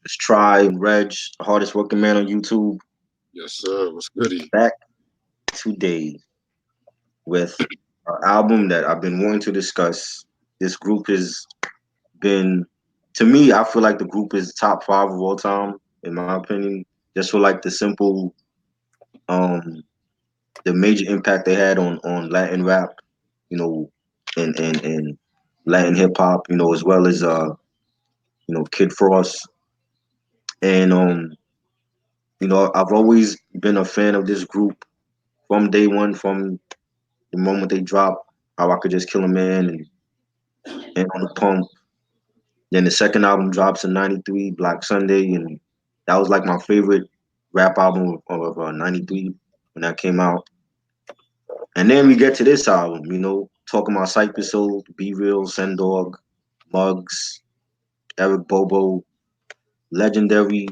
It's Try Reg, the hardest working man on YouTube, Yes, sir. What's goody? back today with an album that I've been wanting to discuss. This group has been, to me, I feel like the group is top five of all time, in my opinion. Just for like um, the major impact they had on Latin rap, you know, and Latin hip hop, as well as Kid Frost. And I've always been a fan of this group from day one, from the moment they dropped How I Could Just Kill a Man and On the Pump. Then the second album drops in '93, Black Sunday, and that was like my favorite rap album of '93 when that came out. And then we get to this album, talking about Cypress, Be Real, Sendog, Muggs, Eric Bobo, legendary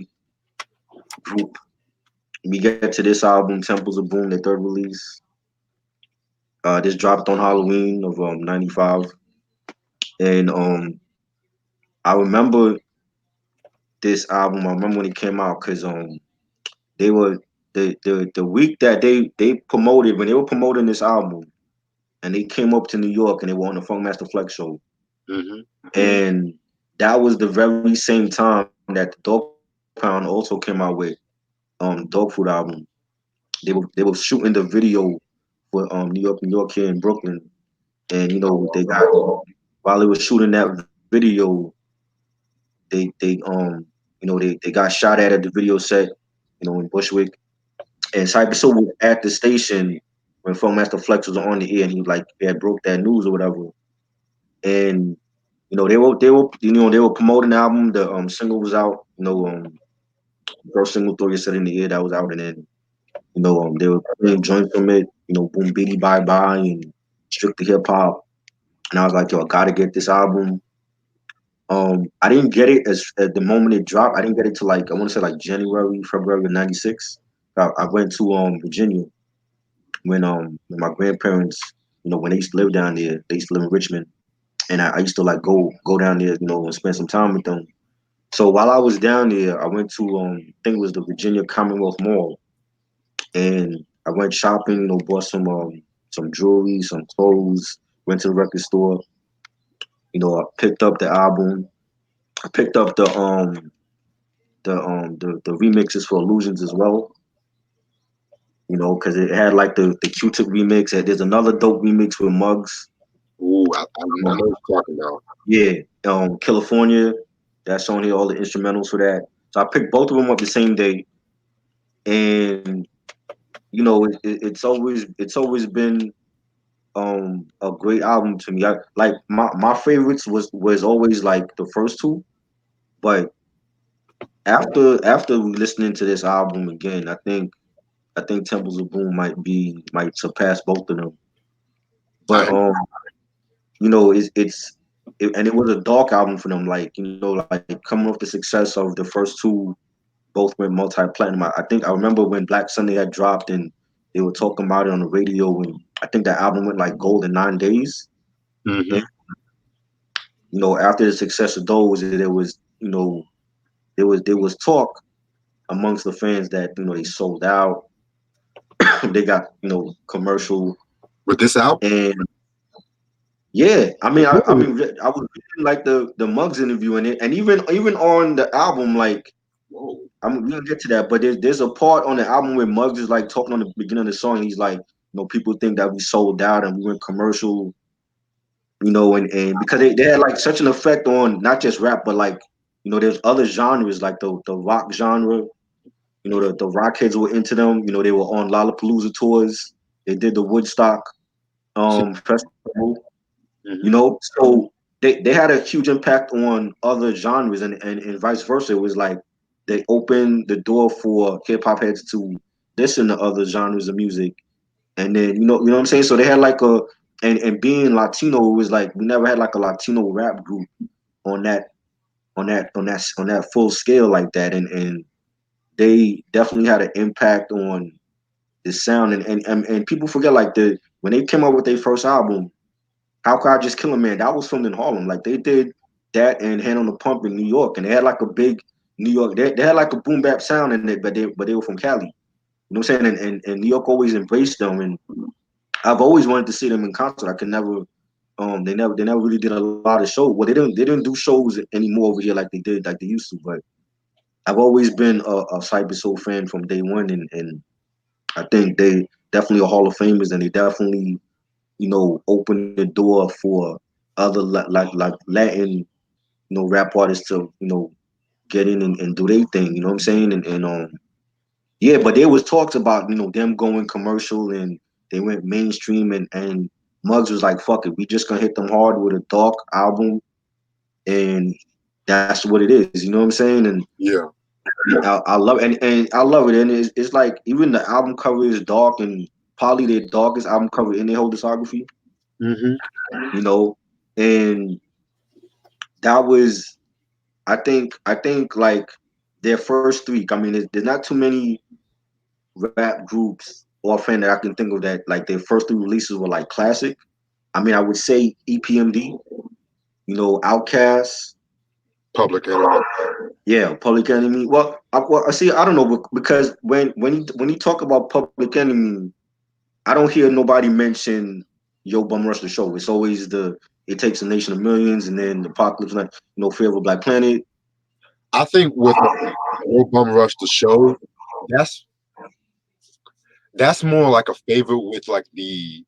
group. We get to this album, Temples of Boom, their third release. This dropped on Halloween of '95, and I remember this album. I remember when it came out because they were the week that they promoted when they were promoting this album, and they came up to New York and they were on the Funkmaster Flex show, Mm-hmm. and that was the very same time that the Dog Pound also came out with Dog Food album. They were shooting the video for New York here in Brooklyn, and they got while they were shooting that video, they got shot at the video set, in Bushwick. And Cypress Hill was at the station when Funkmaster Flex was on the air, and he like had broke that news or whatever. And they were promoting the album. The single was out. First single "Throw Your Set in the Air" that was out, and then they were playing joints from it. Boom Biddy Bye Bye and Strictly Hip Hop. And I was like, yo, I gotta get this album. I didn't get it as at the moment it dropped. I didn't get it to like I want to say like January, February of '96. I went to Virginia when my grandparents, when they used to live down there, they used to live in Richmond, and I used to like go down there, and spend some time with them. So while I was down there, I went to I think it was the Virginia Commonwealth Mall, and I went shopping, bought some jewelry, some clothes, went to the record store, I picked up the album, I picked up the remixes for Illusions as well, because it had like the Q-Tip remix. And there's another dope remix with Muggs. Ooh, I Um, know what you're talking about. yeah, California. That's on here. All the instrumentals for that. So I picked both of them up the same day, and it's always been a great album to me. Like my favorites was always like the first two, but after listening to this album again, I think Temples of Boom might surpass both of them. But I and it was a dark album for them. Like like coming off the success of the first two, both went multi-platinum. I think I remember when Black Sunday had dropped and they were talking about it on the radio, and I think that album went like gold in 9 days. And mm-hmm. after the success of those, there was talk amongst the fans that they sold out. They got commercial. With this album. And yeah, I mean, Ooh. I was reading like the Muggs interview in it, and even on the album, like Whoa. we gonna get to that, but there's a part on the album where Muggs is like talking on the beginning of the song. He's like, people think that we sold out and we went commercial, and because they had like such an effect on not just rap, but like there's other genres like the rock genre. The rock heads were into them. They were on Lollapalooza tours. They did the Woodstock festival. Mm-hmm. So they had a huge impact on other genres, and vice versa. It was like they opened the door for hip hop heads to listen to other genres of music, and then what I'm saying. So they had like and being Latino, it was like we never had like a Latino rap group on that full scale like that, and they definitely had an impact on the sound, and people forget like when they came up with their first album, How Could I Just Kill a Man? That was filmed in Harlem. Like they did that and Hand on the Pump in New York, and they had like a big New York. They had like a boom bap sound in it, but they were from Cali. You know what I'm saying? And New York always embraced them, and I've always wanted to see them in concert. I could never. They never really did a lot of shows. Well, they didn't do shows anymore over here like they used to. But I've always been a Cypress Soul fan from day one, and I think they definitely are Hall of Famers, and they definitely open the door for other like Latin rap artists to get in and do their thing. You know what I'm saying? And yeah, but there was talks about them going commercial, and they went mainstream, and Muggs was like, "Fuck it, we just gonna hit them hard with a dark album, and that's what it is." You know what I'm saying? And Yeah. I love and I love it, and it's like even the album cover is dark, and probably their darkest album cover in their whole discography. Hmm. You know, and that was I think like their first three. I mean, there's not too many rap groups offhand that I can think of that like their first three releases were like classic. I mean, I would say EPMD, Outkast, Public Enemy. yeah, Public Enemy. Well, I see. I don't know because when you talk about Public Enemy, I don't hear nobody mention Yo Bum Rush the Show. It's always the It Takes a Nation of Millions, and then the Apocalypse, like Fear of a Black Planet. I think with Old Bum Rush the show, that's that's more like a favorite with like the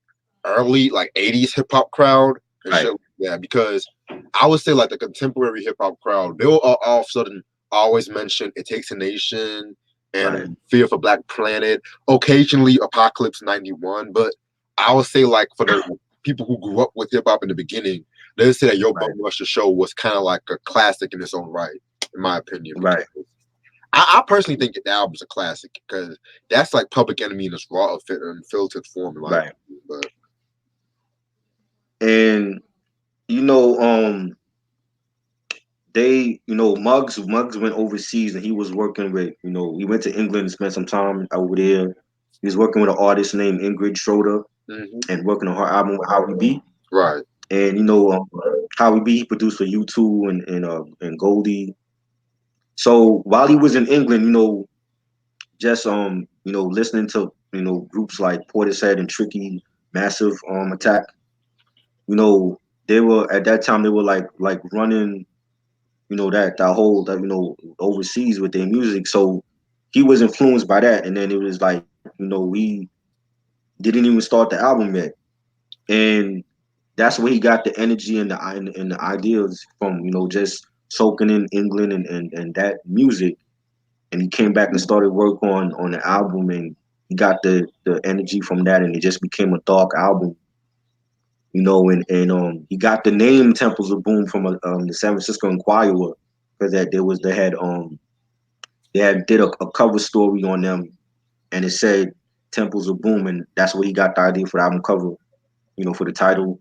early like 80s hip hop crowd and Right, shit like that. Because I would say like the contemporary hip hop crowd, they'll all of a sudden always mention It Takes a Nation right, and Fear for Black Planet, occasionally Apocalypse 91. But I would say like for the people who grew up with hip hop in the beginning, they say that Yo Bum right, Rush the show was kind of like a classic in its own right, in my opinion. Because right. I personally think the album's a classic because that's like Public Enemy in its raw and filtered form, in my Right. opinion. But And you know, Muggs went overseas and he was working with, he went to England and spent some time over there. He was working with an artist named Ingrid Schroeder mhm. and working on her album with Howie B. Right, And Howie B, he produced for U2 and Goldie. So while he was in England, just listening to groups like Portishead and Tricky, Massive Attack, they were at that time they were like running that whole that overseas with their music. So he was influenced by that, and then it was like we didn't even start the album yet, and that's where he got the energy and the ideas from. Just soaking in England and that music, and he came back and started work on the album, and he got the energy from that, and it just became a dark album. And he got the name Temples of Boom from the San Francisco Inquirer because that there was they had did a cover story on them, and it said Temples of Boom, and that's where he got the idea for the album cover, for the title,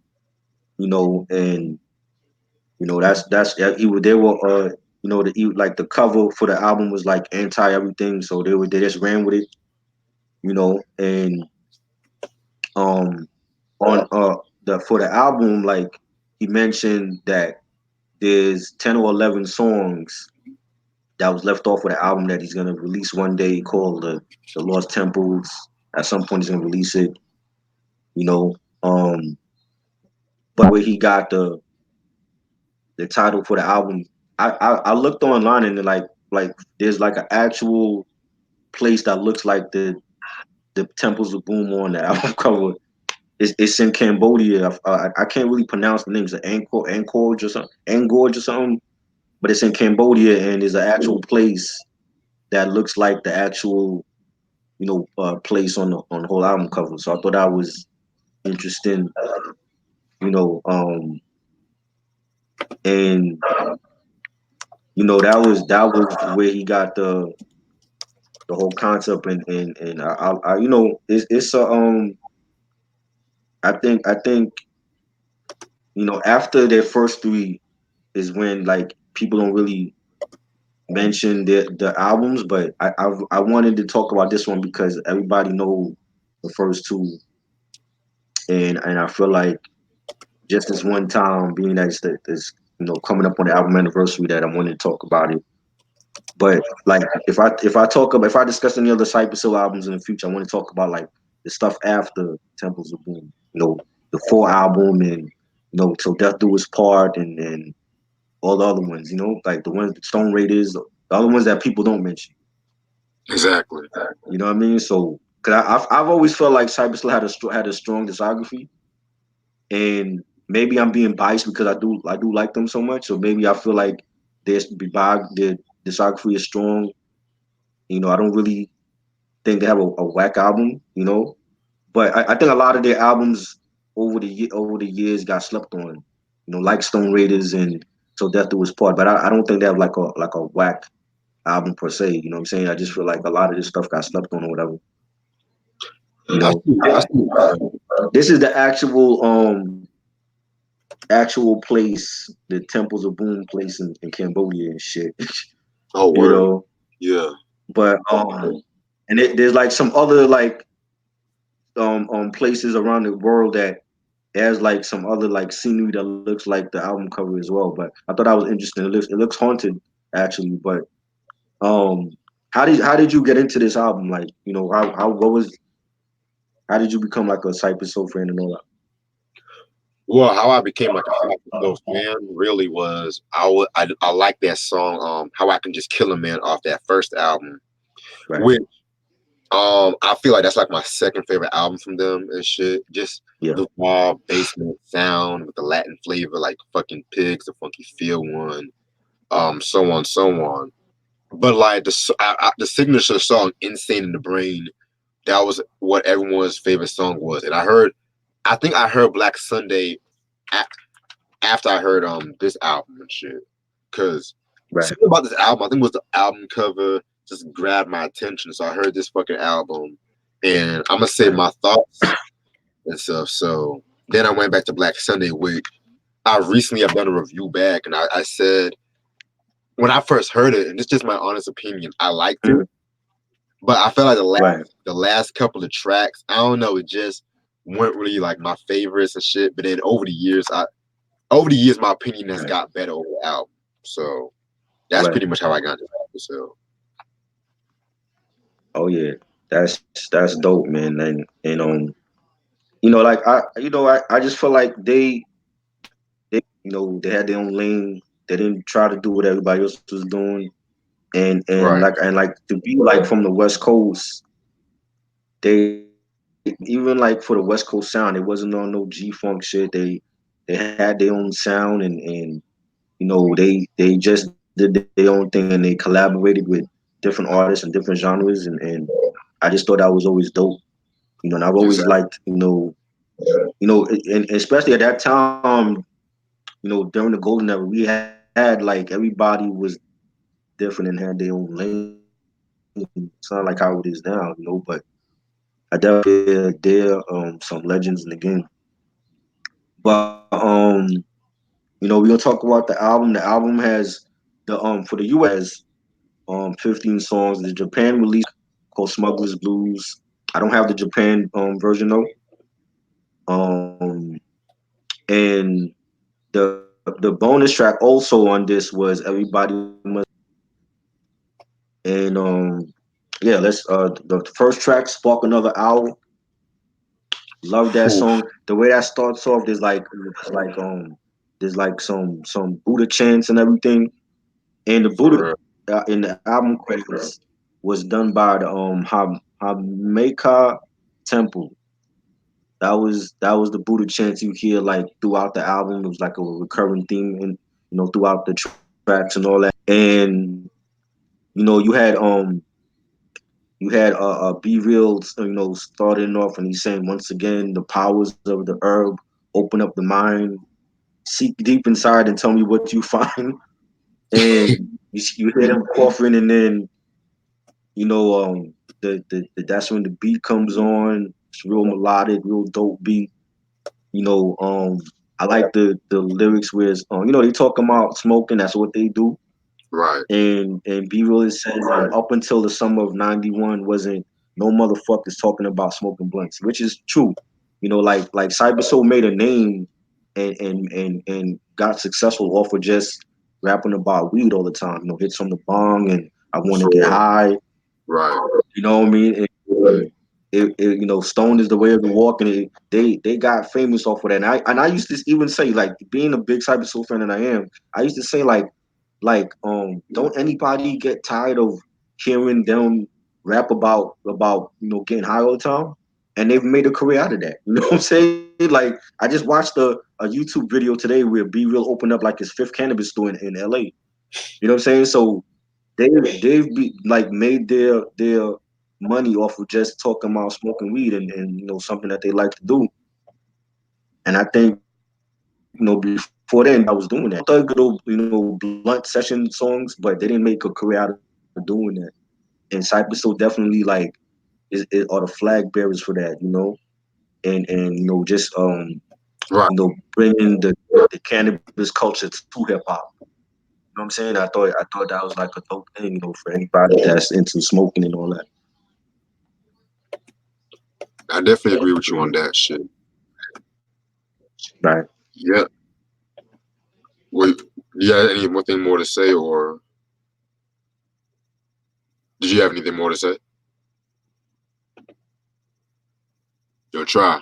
and he they were like the cover for the album was like anti everything, so they just ran with it, and um on the for the album, like he mentioned that there's 10 or 11 songs that was left off of the album that he's gonna release one day called the Lost Temples. At some point, he's gonna release it. You know, um, but where he got the title for the album, I looked online and like there's like an actual place that looks like the Temples of Boom on the album cover. It's in Cambodia. I can't really pronounce the names. Angkor or something. But it's in Cambodia, and there's an actual place that looks like the actual place on the whole album cover. So I thought that was interesting, you know, um, and that was where he got the whole concept, and it's a I think after their first three is when like people don't really mention the albums, but I wanted to talk about this one because everybody know the first two, and I feel like just this one time, being that it's coming up on the album anniversary, that I wanted to talk about it. But like if I discuss any other Cypress Hill albums in the future, I want to talk about like the stuff after Temples of Boom. The full album and Till Death Do Us Part and all the other ones. Like the ones Stone Raiders, the other ones that people don't mention. Exactly. You know what I mean? So, cause I've always felt like Cypress Hill had a strong discography, and maybe I'm being biased because I do like them so much. So maybe I feel like their discography is strong. I don't really think they have a whack album. But I think a lot of their albums over the years got slept on. Like Stone Raiders and So Death Do Us Part. But I don't think they have like a whack album per se. You know what I'm saying? I just feel like a lot of this stuff got slept on or whatever. You I know, see. I see what you're saying. this is the actual place, the Temples of Boom place in Cambodia and shit. Oh, you word. know, Yeah. but and there's like some other like places around the world that has like some other like scenery that looks like the album cover as well. But I thought that was interesting. It looks haunted actually. But um, how did you get into this album? Like how what was how did you become like a Cypress Soul fan and all that? Well, how I became like a Cypress Hill fan really was I like that song How I Can Just Kill a Man off that first album, Right. which I feel like that's like my second favorite album from them and shit. Just Yeah. the raw basement sound with the Latin flavor, like fucking pigs, the funky feel one, so on, so on. But like the signature song, "Insane in the Brain," that was what everyone's favorite song was. And I think I heard Black Sunday a- after I heard this album and shit. Cause Right. something about this album, I think it was the album cover, just grabbed my attention. So I heard this fucking album, and I'm gonna say Right. my thoughts and stuff. So then I went back to Black Sunday, which I recently have done a review back, and I said when I first heard it, and it's just my honest opinion, I liked it, Mhm. but I felt like Right. the last couple of tracks, I don't know, it just weren't really like my favorites and shit. But then over the years, my opinion has Right. got better over the album. So that's Right. pretty much how I got into the episode. Oh yeah. That's dope, man. And like I just feel like they had their own lane. They didn't try to do what everybody else was doing. Right, And like to be like from the West Coast, they even like for the West Coast sound, it wasn't on no G Funk shit. They had their own sound and they just did their own thing and they collaborated with different artists and different genres and I just thought that was always dope. And I've always exactly. liked, and especially at that time, during the golden era, we had like everybody was different and had their own lane. It's not like how it is now, but I definitely feel like there some legends in the game. But we're gonna talk about the album. The album has the for the US has 15 songs. The Japan release called Smuggler's Blues. I don't have the Japan version though. Um and the bonus track also on this was Everybody Must and yeah, let's the first track, Spark Another Hour. Love that Oof, song. The way that starts off, there's like some Buddha chants and everything. And the Buddha for real. in the album credits was done by the Hameka Temple. That was the Buddha chants you hear like throughout the album. It was like a recurring theme and throughout the tracks and all that. And you had B Real starting off and he's saying once again the powers of the herb open up the mind, seek deep inside and tell me what you find. And you hear them coughing and then you know that's when the beat comes on. It's real melodic, real dope beat. I like the lyrics where it's, they talk about smoking. That's what they do. Right, And B really says up until the summer of '91 wasn't no motherfuckers talking about smoking blunts, which is true. Like Cyber Soul made a name and got successful off of just rapping about weed all the time. Hits from the bong and I want to get Sure. high. Right. You know what I mean? You know, Stone is the way of the walk, and they got famous off of that. And I used to even say, like, being a big Cypress Soul fan that I am, I used to say, don't anybody get tired of hearing them rap about getting high all the time? And they've made a career out of that. You know what I'm saying? Like, I just watched a YouTube video today where B Real opened up like his fifth cannabis store in LA. You know what I'm saying? So they've like made their money off of just talking about smoking weed, and something that they like to do. And I think before then I was doing that. They had some thug little blunt session songs, but they didn't make a career out of doing that. And Cypress Hill definitely like is are the flag bearers for that, and just Right. bringing the cannabis culture to hip hop. You know what I'm saying? I thought that was like a dope thing, for anybody that's into smoking and all that. I definitely agree with you on that shit. Right. Yeah. Wait, do you have any more thing more to say, or did you have anything more to say? Yo, try.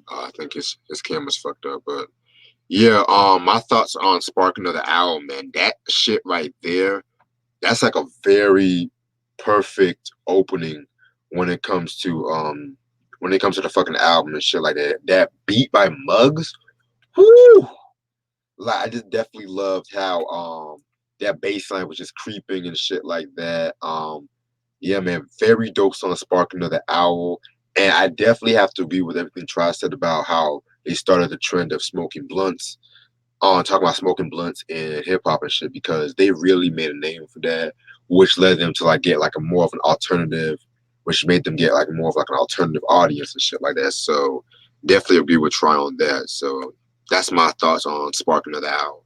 I think his camera's fucked up, but yeah. My thoughts on Sparking of the Owl, man. That shit right there. That's like a very perfect opening when it comes to the fucking album and shit like that. That beat by Muggs. Whoo! Like I just definitely loved how that bass line was just creeping and shit like that. Yeah, man, very dope song, Sparking of the Owl. And I definitely have to agree with everything Tri said about how they started the trend of smoking blunts. Talking about smoking blunts in hip hop and shit because they really made a name for that, which led them to like get like a more of an alternative, which made them get like more of like an alternative audience and shit like that. So definitely agree with Try on that. So that's my thoughts on Sparking of the Owl.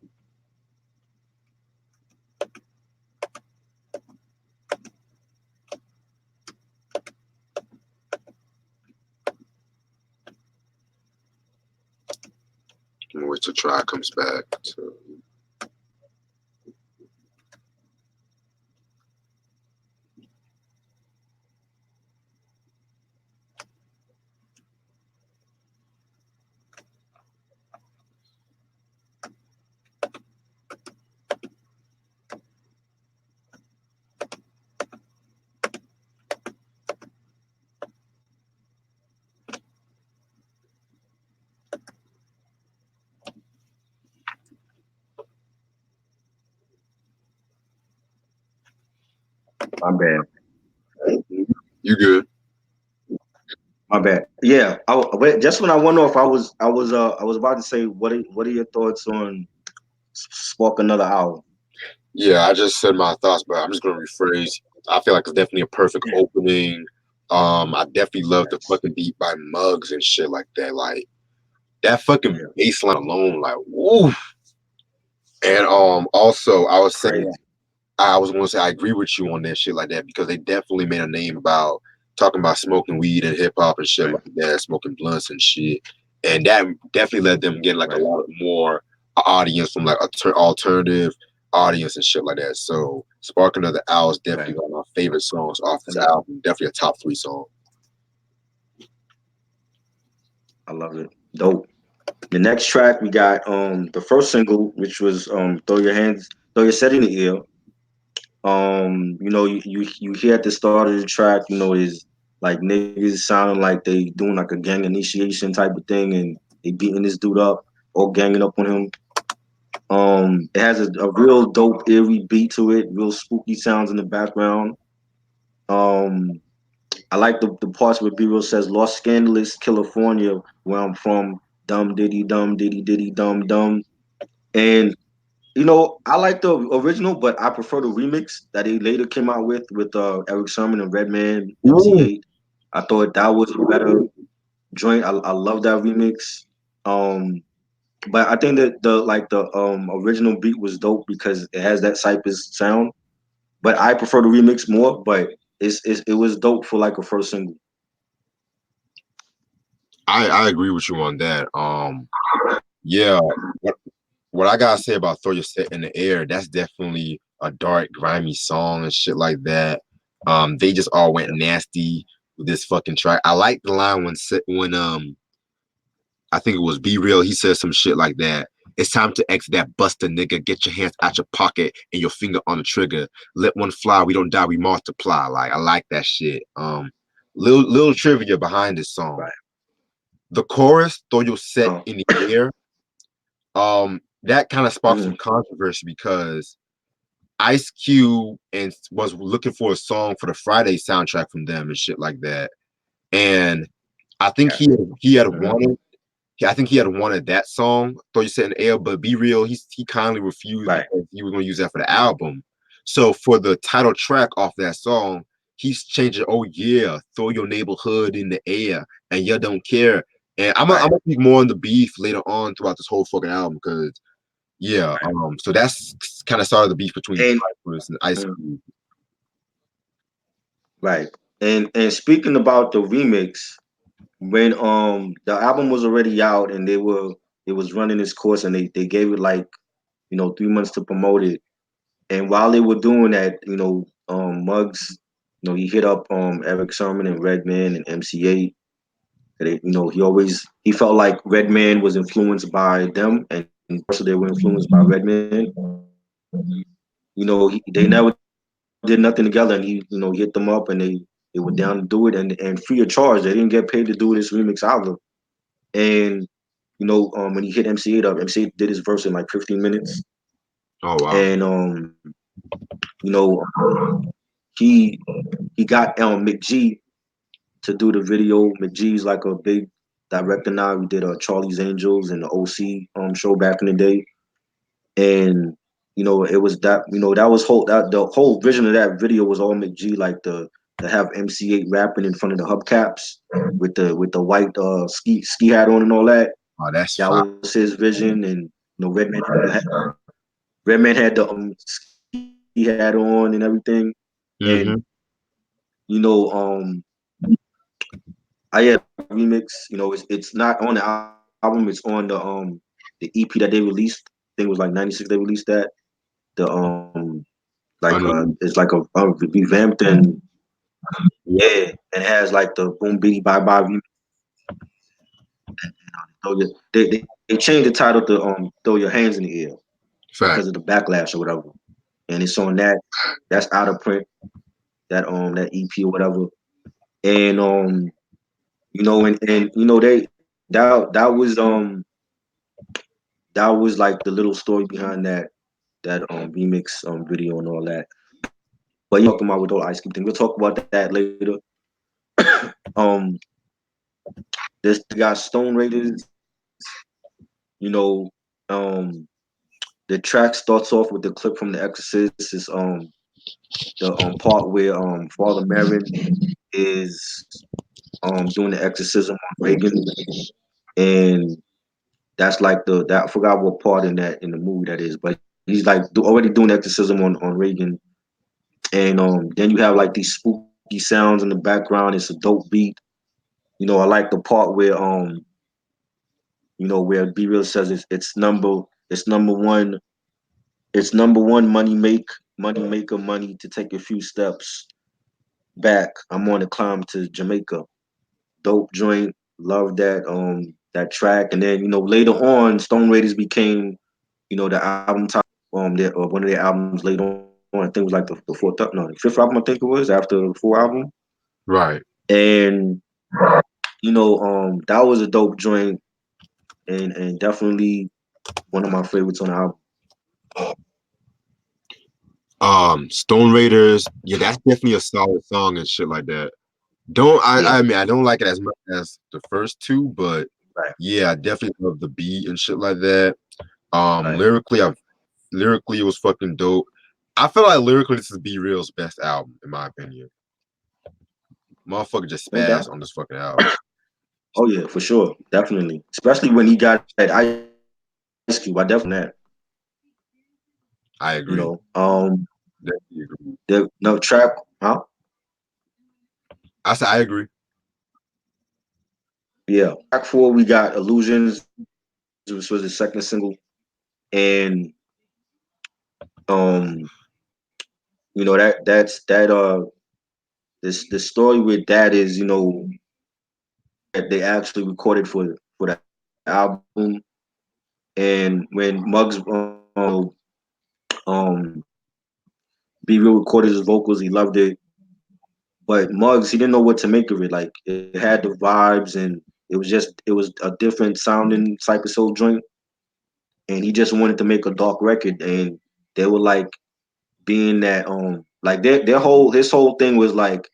Wait till Try comes back. So, My bad. you good? My bad. Yeah. Just when I went off, I was about to say, what are your thoughts on Spark Another Hour? Yeah, I just said my thoughts, but I'm just gonna rephrase. I feel like it's definitely a perfect opening. I definitely love the Yes. fucking beat by Muggs and shit like that. Like that fucking Yeah. bass line alone, like woo. And also I was saying Crazy. I was gonna say I agree with you on that shit like that because they definitely made a name about talking about smoking weed and hip hop and shit Right. like that, smoking blunts and shit. And that definitely let them get like a Right. lot more audience from like alternative audience and shit like that. So Sparking of the Owl is definitely Right. one of my favorite songs off I this love, album. Definitely a top three song. I love it. Dope. The next track we got the first single, which was throw your set in the air. You hear at the start of the track, is like niggas sounding like they doing like a gang initiation type of thing, and they beating this dude up or ganging up on him. It has a real dope, eerie beat to it, real spooky sounds in the background. Um, I like the parts where B Real says Los Scandalous, California, where I'm from, dum diddy diddy dum dum. And I like the original, but I prefer the remix that he later came out with Eric Sermon and Redman, Ooh. MC8. I thought that was a better joint. I love that remix. Um, but I think that the original beat was dope because it has that Cypress sound. But I prefer the remix more. But it was dope for like a first single. I agree with you on that. Yeah, what what I gotta say about Throw Your Set in the Air, that's definitely a dark, grimy song and shit like that. They just all went nasty with this fucking track. I like the line when I think it was Be Real. He said some shit like that. It's time to exit that buster nigga. Get your hands out your pocket and your finger on the trigger. Let one fly. We don't die. We multiply. Like I like that shit. Little trivia behind this song. Right. The chorus, throw your set Uh, in the air. That kind of sparked some mhm. controversy because Ice Cube and was looking for a song for the Friday soundtrack from them and shit like that. And I think Yeah. he had Mhm. wanted I think he had wanted that song, Throw You Set in the Air, but Be Real, he kindly refused Right. because he was gonna use that for the album. So for the title track off that song, he's changing, oh yeah, throw your neighborhood in the air and you don't care. And I'm Right. gonna speak more on the beef later on throughout this whole fucking album because yeah, so that's kind of started the beef between And Cypress and Ice mm, Cube. right. And speaking about the remix, when the album was already out and it was running its course and they gave it like 3 months to promote it. And while they were doing that, Muggs, he hit up Eric Sermon and Redman and MC8. They, he felt like Redman was influenced by them, and also they were influenced by Redman. They never did nothing together, and he hit them up, and they were down to do it, and free of charge. They didn't get paid to do this remix either. And when he hit MC8 up, MC8 did his verse in like 15 minutes, Oh wow. and you know, he he got McG to do the video. McGee's like a big director now. He did Charlie's Angels and the OC show back in the day, and it was that was that the whole vision of that video was all McG, like to have MC8 rapping in front of the hubcaps with the white ski hat on and all that. Oh, that's That fine. was his vision, and Redman had the ski hat on and everything, and Mm-hmm. you know um I had remix. It's not on the album. It's on the EP that they released. I think it was like '96. They released that. The it's like a revamped and Yep. yeah, and it has like the Boom Bitty Bye Bye remix. Throw your, they changed the title to Throw Your Hands in the Air because of Fact. the backlash or whatever. And it's on that's out of print, that EP or whatever. And they that was like the little story behind that remix video and all that. But yeah, talking about with the whole Ice Cube thing. We'll talk about that later. um this got Stone Raiders, you know, um the track starts off with the clip from The Exorcist. Is the part where Father Merrin is doing the exorcism on Reagan, and that's like that I forgot what part in the movie that is, but he's like already doing the exorcism on Reagan, and then you have like these spooky sounds in the background. It's a dope beat. I like the part where B Real says it's number one money maker money to take a few steps back. I'm on the climb to Jamaica. Dope joint. Love that track. And then later on, Stone Raiders became the album title one of their albums later on. I think it was like the fourth no the fifth album I think it was after the full album. Right. And that was a dope joint and definitely one of my favorites on the album. Stone Raiders, yeah, that's definitely a solid song and shit like that. Don't I Yeah. mean I don't like it as much as the first two, but Right. yeah, I definitely love the beat and shit like that. Right. Lyrically it was fucking dope. I feel like lyrically this is B Real's best album, in my opinion. Motherfucker just No spazzed doubt. on this fucking album. Oh yeah, for sure. Definitely. Especially when he got that Ice Cube. I definitely on that. I You know. agree. Definitely agree. The track, huh? I said I agree. Yeah. Track 4 we got Illusions, which was the second single. And um that this the story with that is, that they actually recorded for the album. And when Muggs B Real recorded his vocals, he loved it. But Muggs, he didn't know what to make of it. Like it had the vibes, and it was a different sounding Cypress Soul joint, and he just wanted to make a dark record. And they were like, being that like their whole his whole thing was like,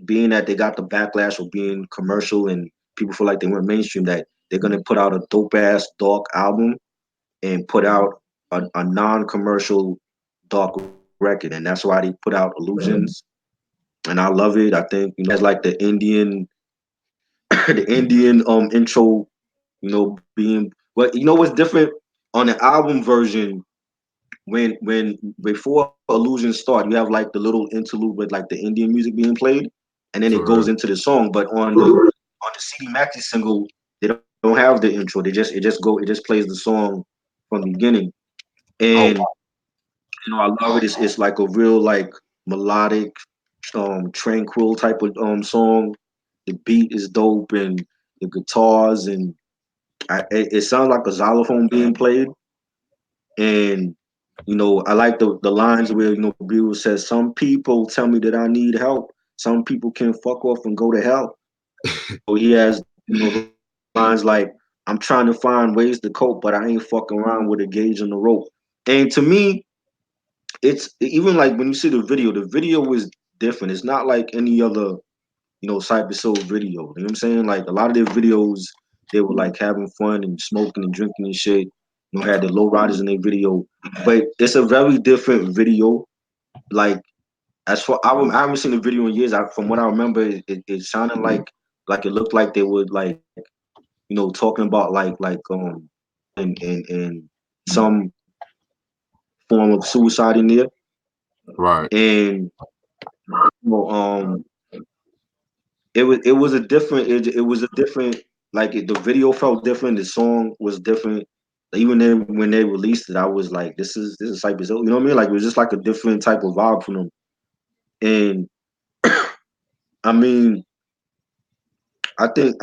being that they got the backlash of being commercial and people feel like they went mainstream, that they're gonna put out a dope ass dark album and put out a non-commercial dark record, and that's why they put out Illusions. And I love it. I think, has like the Indian the Indian intro, being, but what's different on the album version, when before Illusions start, you have like the little interlude with like the Indian music being played, and then it goes Correct. into the song. But on the CD Maxi single, they don't have the intro. It just plays the song from the beginning. Oh, And I love it. It's like a real like melodic, tranquil type of song. The beat is dope, and the guitars, and it sounds like a xylophone being played. And I like the lines where Beagle says, "Some people tell me that I need help. Some people can fuck off and go to hell." He has those lines like, "I'm trying to find ways to cope, but I ain't fucking around with a gauge on the rope." And to me, it's even like when you see the video was different. It's not like any other Cypress Soul video. You know what I'm saying? Like a lot of their videos, they were like having fun and smoking and drinking and shit. Had the low riders in their video, but it's a very different video. Like as for I haven't seen the video in years. From what I remember, it sounded like it looked like they would like talking about and some form of suicide in there. right. And you know, it was a different it was a different, like the video felt different, the song was different. Even then when they released it, I was like, this is Cypress Hill, you know what I mean? Like it was just like a different type of vibe from them. And I mean, I think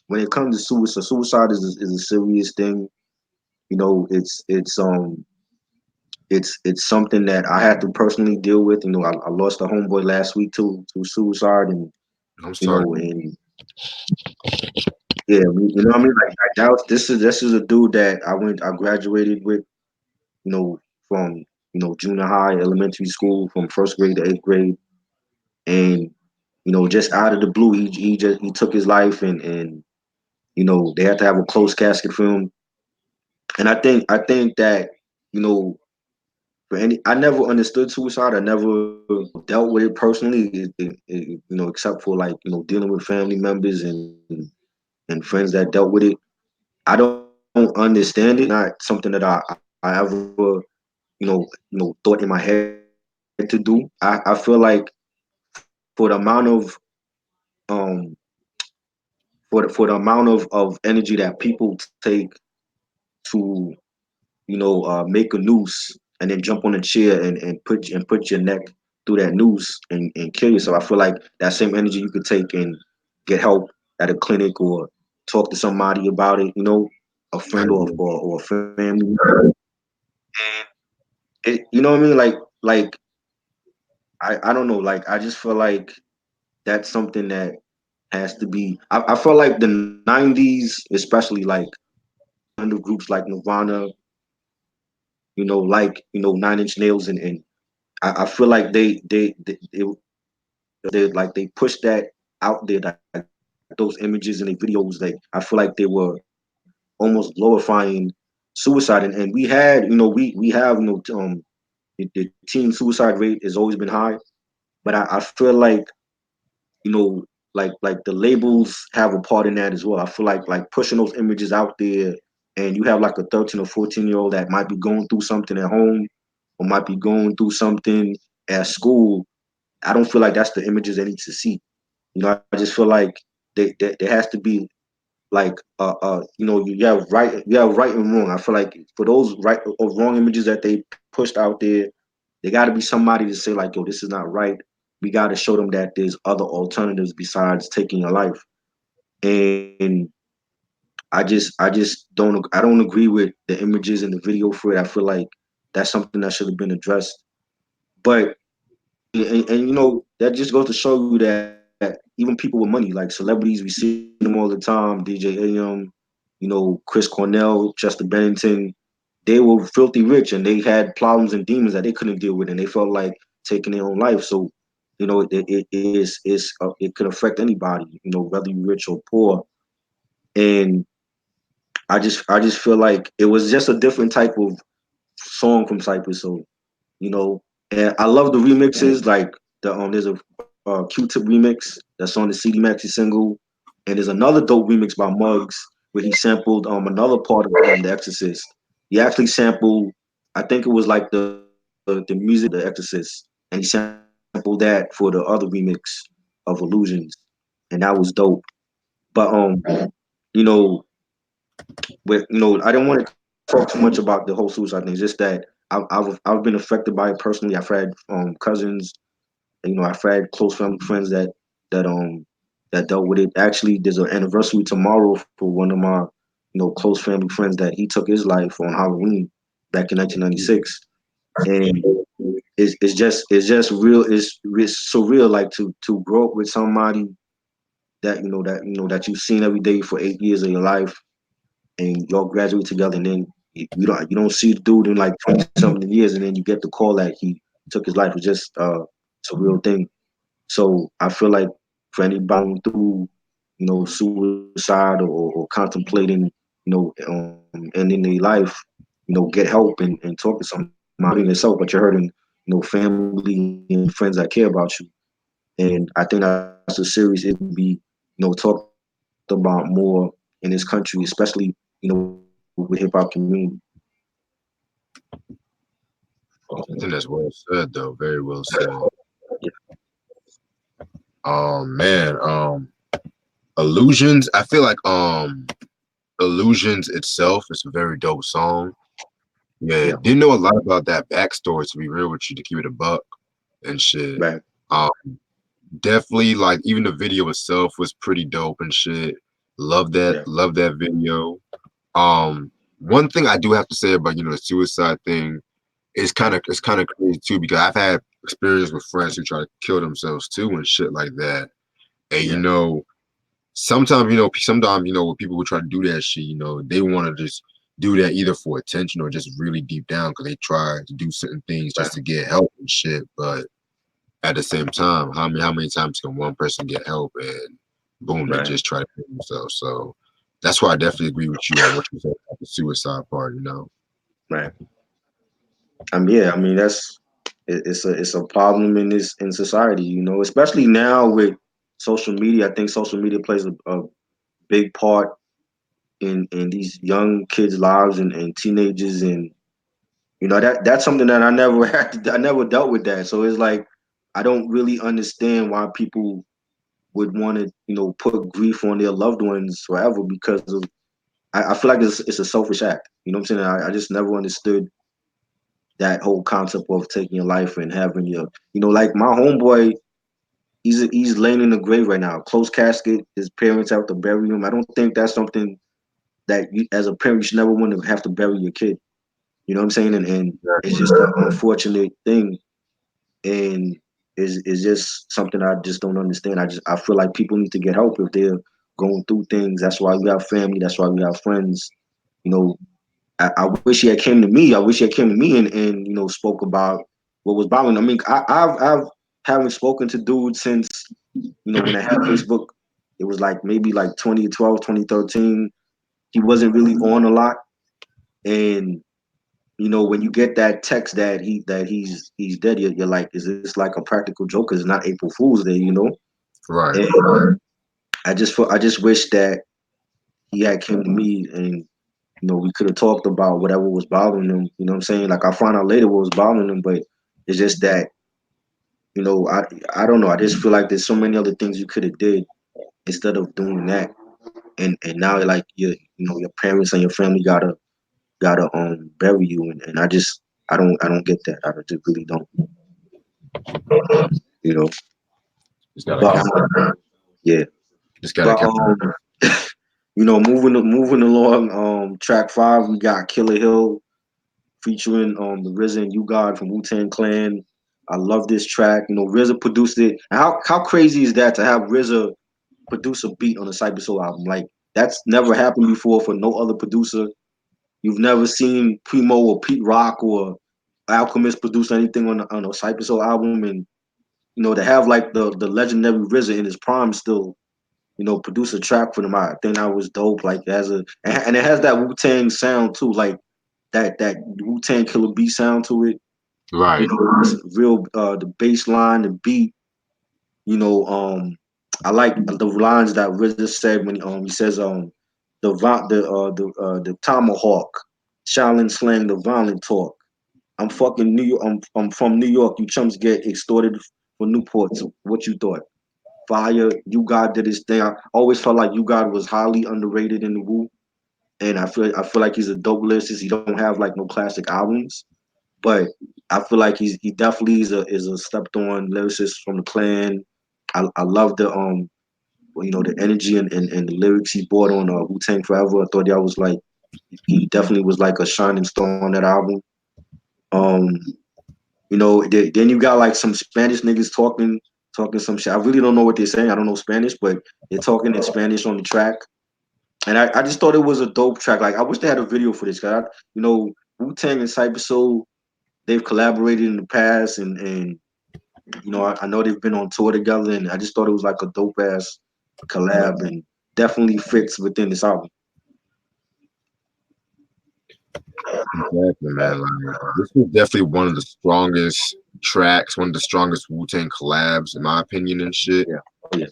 when it comes to suicide is a serious thing. It's something that I had to personally deal with. I lost a homeboy last week to suicide. And I'm you sorry. know and yeah, you know what I mean. Like that was, this is a dude that I graduated with, from junior high, elementary school, from first grade to eighth grade. And just out of the blue, he took his life. And they had to have a closed casket for him. And I think that you know for any I never understood suicide. I never dealt with it personally, except for like dealing with family members and friends that dealt with it. I don't understand it. It's not something that I ever thought in my head to do. I feel like for the amount of um for the amount of energy that people take to make a noose and then jump on a chair and put your neck through that noose and kill yourself. I feel like that same energy you could take and get help at a clinic, or talk to somebody about it, a I friend or agree. or a family. And you know what I mean? Like I don't know. Like I just feel like that's something that has to be. I feel like the '90s, especially like under groups like Nirvana, like Nine Inch Nails, and I feel like they pushed that out there, like those images and the videos. Like I feel like they were almost glorifying suicide. And we had we have the teen suicide rate has always been high. But I feel like you know like the labels have a part in that as well. I feel like pushing those images out there, and you have like a 13 or 14-year-old that might be going through something at home, or might be going through something at school. I don't feel like that's the images they need to see. I just feel like there has to be like you have right and wrong. I feel like for those right or wrong images that they pushed out there, There got to be somebody to say like, yo, this is not right. We got to show them that there's other alternatives besides taking your life. And I don't agree with the images and the video for it. I feel like that's something that should have been addressed. But and you know that just goes to show you that even people with money, like celebrities, we see them all the time. DJ AM, Chris Cornell, Chester Bennington, they were filthy rich and they had problems and demons that they couldn't deal with, and they felt like taking their own life. So, it could affect anybody, whether you're rich or poor. And I just feel like it was just a different type of song from Cypress. So, and I love the remixes. Like there's a Q-Tip remix that's on the CD Maxi single, and there's another dope remix by Muggs where he sampled another part of The Exorcist. He actually sampled, I think it was like the music of The Exorcist, and he sampled that for the other remix of Illusions, and that was dope. But you know, I don't want to talk too much about the whole suicide thing. It's just that I've been affected by it personally. I've had cousins, I've had close family friends that um that dealt with it. Actually, there's an anniversary tomorrow for one of my close family friends that he took his life on Halloween back in 1996, and it's just real. It's surreal, like to grow up with somebody that you've seen every day for 8 years of your life, and y'all graduate together, and then you don't see the dude in like 20 something years, and then you get the call that he took his life. It's a real thing. So I feel like for anybody going through, suicide or contemplating, ending their life, get help and talk to somebody. You're not hurting yourself, but you're hurting, family and friends that care about you. And I think that's a series it would be, talked about more in this country, especially, with hip hop community. I think that's well said, though. Very well said. Man. Illusions. I feel like Illusions itself is a very dope song. Yeah, Yeah, didn't know a lot about that backstory, to be real with you, to keep it a buck and shit. right. Um, Definitely, like, even the video itself was pretty dope and shit. Yeah, Love that video. One thing I do have to say about the suicide thing is kind right, of it's kind of crazy too, because I've had experience with friends who try to kill themselves too and shit like that. And yeah, sometimes with people who try to do that shit, they want to just do that either for attention or just really deep down because they try to do certain things just right, to get help and shit. But at the same time, how many times can one person get help and boom, they right, just try to kill themselves? So that's why I definitely agree with you on what you said about the suicide part. right. Yeah. I mean, it's a problem in society. Especially now with social media. I think social media plays a big part in these young kids' lives and teenagers, and that's something that I never I never dealt with that. So it's like I don't really understand why people would want to put grief on their loved ones forever because of I feel like it's a selfish act. You know what I'm saying? I just never understood that whole concept of taking your life and having like my homeboy. He's laying in the grave right now, closed casket. His parents have to bury him. I don't think that's something that you, as a parent, you should never want to have to bury your kid. You know what I'm saying? And it's just an unfortunate thing, and is just something I just don't understand. I feel like people need to get help if they're going through things. That's why we have family. That's why we have friends. You know, I wish he had came to me. I wish he had came to me and spoke about what was bothering him. I mean, I've haven't spoken to dude since when I had Facebook. It was like maybe like 2012, 2013. He wasn't really on a lot, and when you get that text that he's dead, you're like, is this like a practical joke? Because it's not April Fool's Day. Right. And I just wish that he had came to me and we could have talked about whatever was bothering him. You know what I'm saying? Like I found out later what was bothering him, but it's just that I don't know. I just feel like there's so many other things you could have did instead of doing that. And now like your parents and your family gotta bury you, and I just I don't get that. I just really don't. You know, Just gotta but count. yeah, Just gotta but count. moving along. Track five, we got Killer Hill featuring the RZA and You God from Wu Tang Clan. I love this track. RZA produced it. And how crazy is that to have RZA produce a beat on a Cypress Soul album? Like that's never happened before for no other producer. You've never seen Primo or Pete Rock or Alchemist produce anything on a Cypress Soul album, and to have like the legendary RZA in his prime still, produce a track for them. I think that was dope. Like and it has that Wu Tang sound too, like that Wu Tang Killer B sound to it. Right. It's real. The bass line, the beat. You know, I like the lines that RZA said when he says the tomahawk, Shaolin slang, the violent talk. I'm fucking New York. I'm from New York. You chumps get extorted for Newport. So what you thought? Fire. You God did his thing. I always felt like You God was highly underrated in the Wu, and I feel like he's a dope lyricist. He don't have like no classic albums, but I feel like he definitely is a stepped on lyricist from the clan. I love the energy and the lyrics he brought on Wu Tang Forever. I thought that was like he definitely was like a shining star on that album. Um, then you got like some Spanish niggas talking some shit. I really don't know what they're saying. I don't know Spanish, but they're talking in Spanish on the track. And I just thought it was a dope track. Like I wish they had a video for this guy. Wu Tang and Cypress Soul, they've collaborated in the past, and I know they've been on tour together, and I just thought it was like a dope ass collab, and definitely fits within this album. Exactly, man. Like this was definitely one of the strongest tracks, one of the strongest Wu Tang collabs, in my opinion, and shit. Yeah. Oh yeah.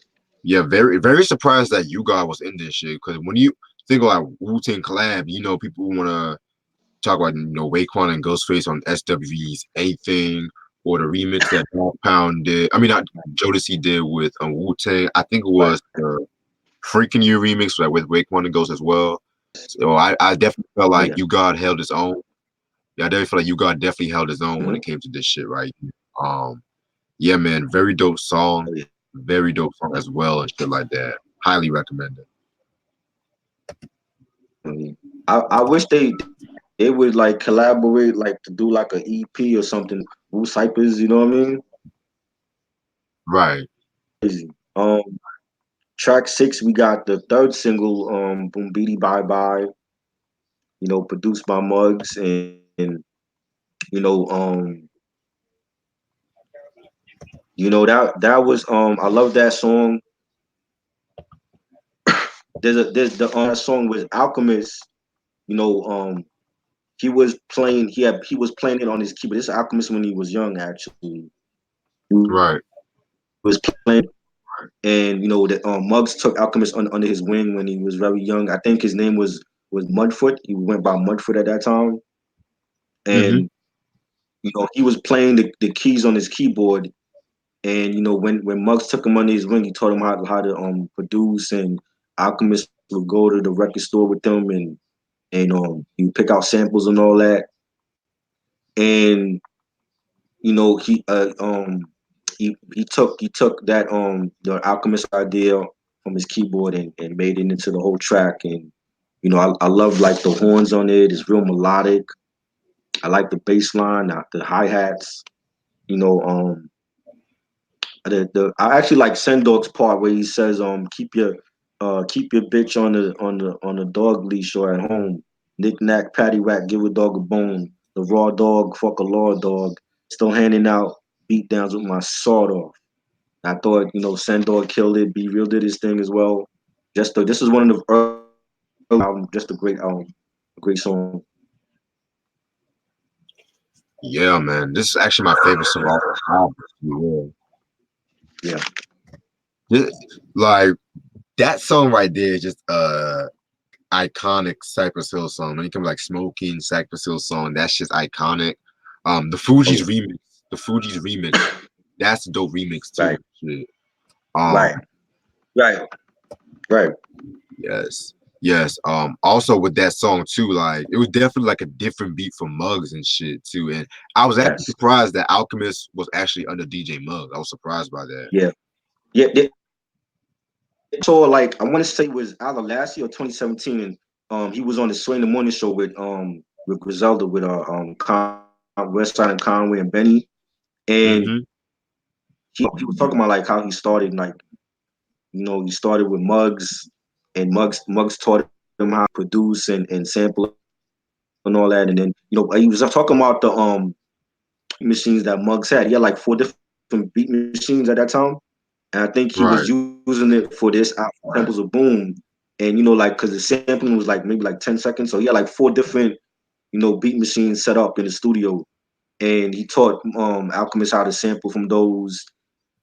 Yeah, very very surprised that you guys was in this shit. Because when you think about Wu Tang collab, people want to talk about Raekwon and Ghostface on SWV's Anything, or the remix that Dog Pound did. I mean, not Jodeci did with Wu Tang. I think it Right. was the Freaking You remix with Raekwon and Ghost as well. So I definitely felt Oh like yeah. You God held his own. Yeah, I definitely feel like You God definitely held his own when Hmm. it came to this shit, right? Yeah, man, very dope song, Oh yeah. very dope song as well, and shit like that. Highly recommended. Definitely. I wish they would like collaborate, like to do like a EP or something. Wu Cyphers, you know what I mean? Right. Crazy. Track six, we got the third single, Boom Beady Bye Bye, produced by Muggs, and you know, um, that was I love that song. There's the that song with Alchemist, you know, he was playing it on his keyboard. This is Alchemist when he was young actually. Right. He was playing, and that Muggs took Alchemist under his wing when he was very young. I think his name was Mudfoot. He went by Mudfoot at that time, Mm-hmm. and he was playing the keys on his keyboard. And when Muggs took him under his wing, he taught him how to produce. And Alchemist would go to the record store with them, and he would pick out samples and all that. And he took that the Alchemist idea from his keyboard and made it into the whole track. And I love like the horns on it. It's real melodic. I like the bass line, the hi hats. You know, I actually like Sendog's part where he says, keep your bitch on the dog leash or at home. Knick knack, patty whack, give a dog a bone. The raw dog, fuck a law dog. Still handing out beat downs with my sword off. I thought, Sendog killed it. Be Real did his thing as well. This is one of the early albums, just a great song. Yeah, man. This is actually my favorite song off the album. Yeah, Yeah. Like that song right there is just iconic Cypress Hill song. When it comes like smoking Cypress Hill song, that's just iconic. The oh Fuji's yeah, remix, the Fuji's remix, that's a dope remix too. right, Shit. right, right, right. Yes. Yes. Also with that song too, like it was definitely like a different beat from Muggs and shit too. And I was actually Yes. surprised that Alchemist was actually under DJ Muggs. I was surprised by that. Yeah. Yeah. So like I want to say it was either last year or 2017, and he was on the Sway in the Morning show with Griselda with Westside and Conway and Benny, and Hmm. he was talking about like how he started, like he started with Muggs, and Muggs taught him how to produce and sample and all that, and then he was talking about the machines that Muggs had. He had like 4 different beat machines at that time, and I think he was using it Right. for this Samples of Boom. And like, because the sampling was like maybe like 10 seconds, so he had like 4 different beat machines set up in the studio, and he taught Alchemist how to sample from those.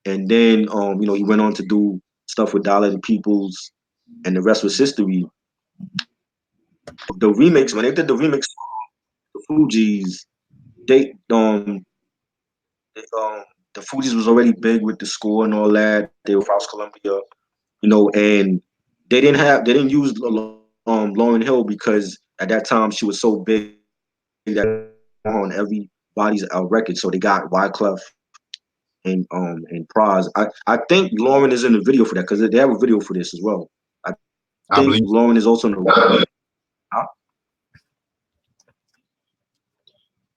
And then he went on to do stuff with Dollar the Peoples, and the rest was history. The remix, when they did the remix, the Fugees, they the Fugees was already big with the score and all that. They were Ruffhouse Columbia, and they didn't use Lauryn Hill because at that time she was so big that they didn't want her on everybody's record. So they got Wyclef and Praz. I think Lauren is in the video for that because they have a video for this as well. I think I Lauren believe. is also in the huh?